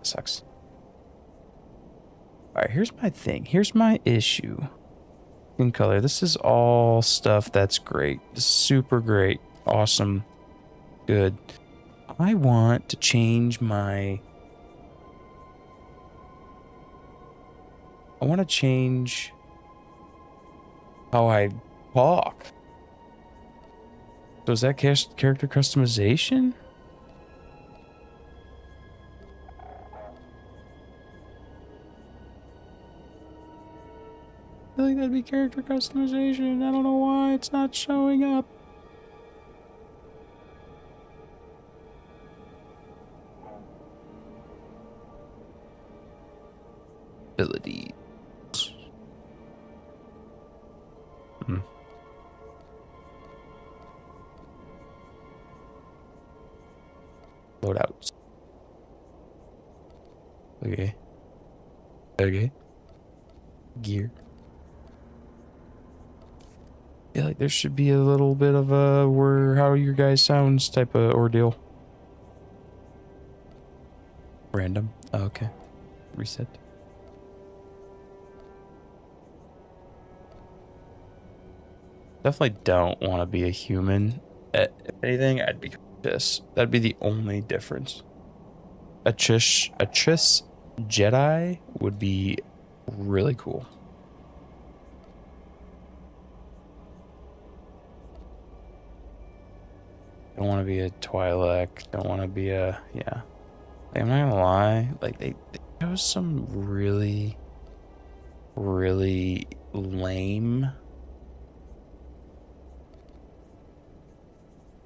Sucks. Alright, here's my thing. Here's my issue. In color. This is all stuff that's great. Super great. Awesome. Good. I want to change my... I want to change how I talk. So is that character customization? I feel like that'd be character customization. I don't know why it's not showing up. Ability. Loadouts. Okay. Gear. I feel like there should be a little bit of a how your guys sounds type of ordeal. Random. Oh, okay. Reset. Definitely don't want to be a human. If anything, I'd be this. That'd be the only difference. A Chiss Jedi would be really cool. Don't want to be a Twi'lek. Don't want to be a yeah. Like, I'm not gonna lie. Like they chose some really lame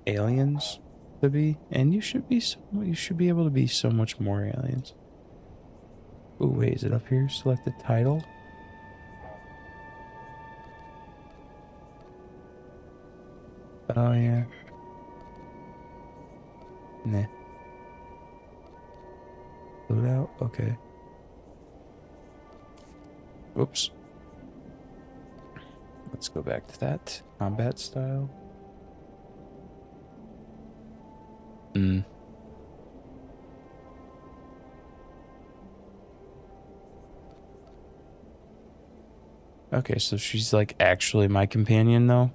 aliens to be, and you should be able to be so much more aliens. Oh wait, is it up here? Select the title. Oh yeah. Nah. Load out. Okay. Oops. Let's go back to that combat style. Okay, so she's like actually my companion though.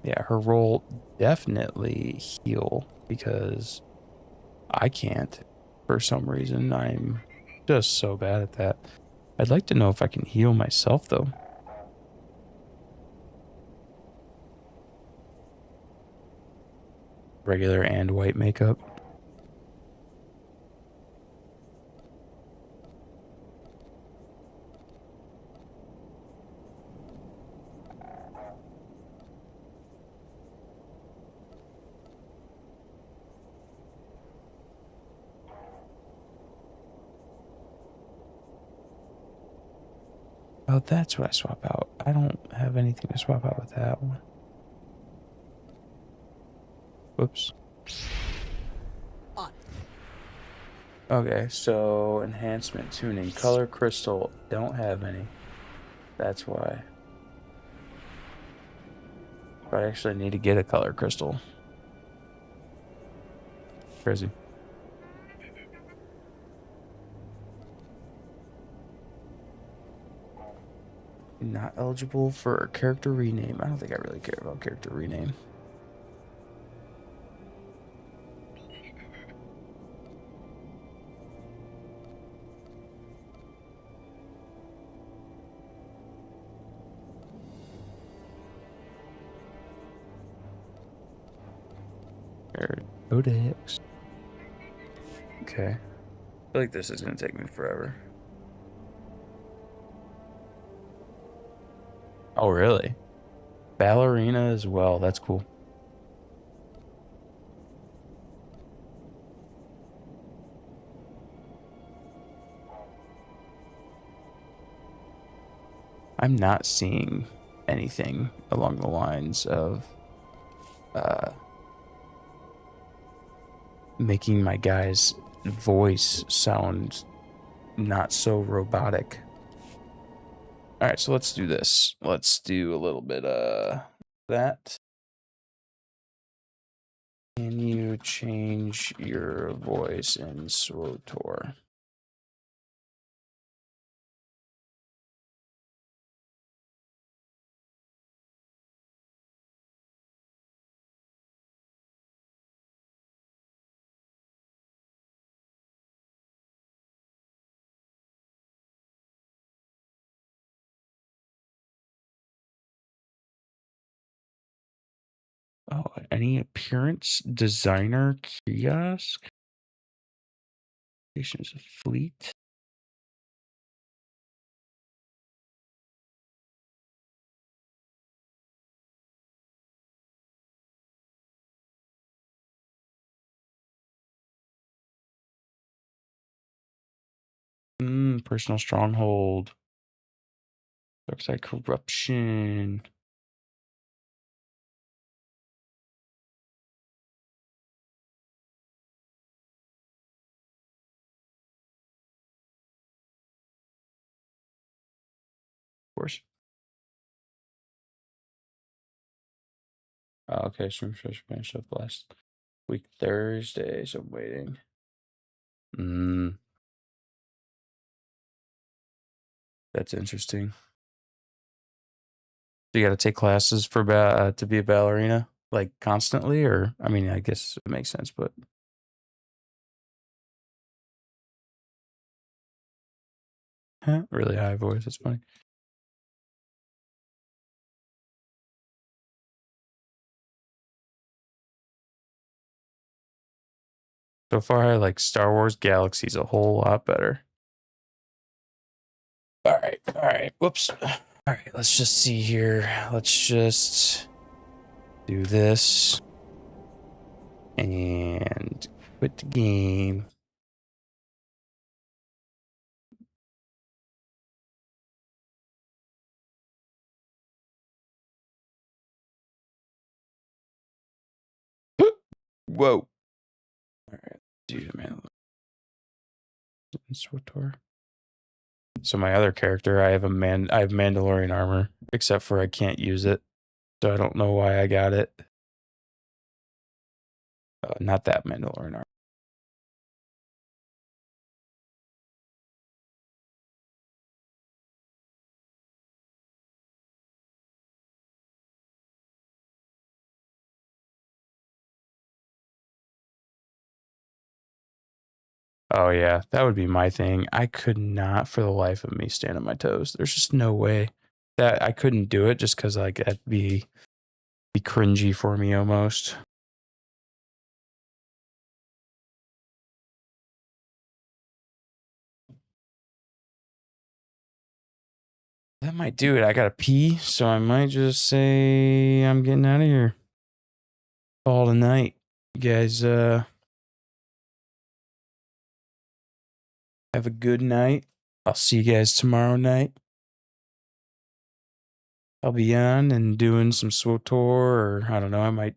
Yeah, her role definitely heal because I can't for some reason. I'm just so bad at that. I'd like to know if I can heal myself though. Regular and white makeup. Oh, that's what I swap out. I don't have anything to swap out with that one. Whoops. Okay, so enhancement, tuning, color crystal, don't have any. That's why. But I actually need to get a color crystal. Crazy. Not eligible for a character rename. I don't think I really care about character rename. Codex. Okay. I feel like this is gonna take me forever. Oh, really? Ballerina as well. That's cool. I'm not seeing anything along the lines of making my guy's voice sound not so robotic. All right, so let's do this. Let's do a little bit of that. Can you change your voice in FOTOR? Oh, any appearance designer kiosk? Stations of fleet. Personal stronghold. Looks like corruption. Of course. Oh, okay, stream fresh finished up last week Thursday, so I'm waiting. That's interesting. You got to take classes for to be a ballerina, like constantly, or I mean, I guess it makes sense, but really high voice. It's funny. So far, I like Star Wars Galaxies a whole lot better. All right. Whoops. All right, let's just see here. Let's just do this and quit the game. Whoa. All right, dude, man. FOTOR. So my other character, I have Mandalorian armor, except for I can't use it. So I don't know why I got it. Not that Mandalorian armor. Oh yeah, that would be my thing. I could not for the life of me stand on my toes. There's just no way that I couldn't do it just because like that'd be cringy for me almost. That might do it. I gotta pee, so I might just say I'm getting out of here. Call tonight. You guys have a good night. I'll see you guys tomorrow night. I'll be on and doing some SWTOR, or I don't know, I might.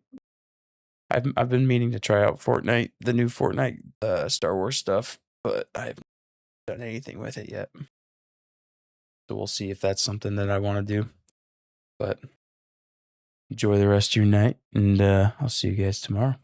I've been meaning to try out Fortnite, the new Fortnite Star Wars stuff, but I haven't done anything with it yet. So we'll see if that's something that I want to do. But enjoy the rest of your night, and I'll see you guys tomorrow.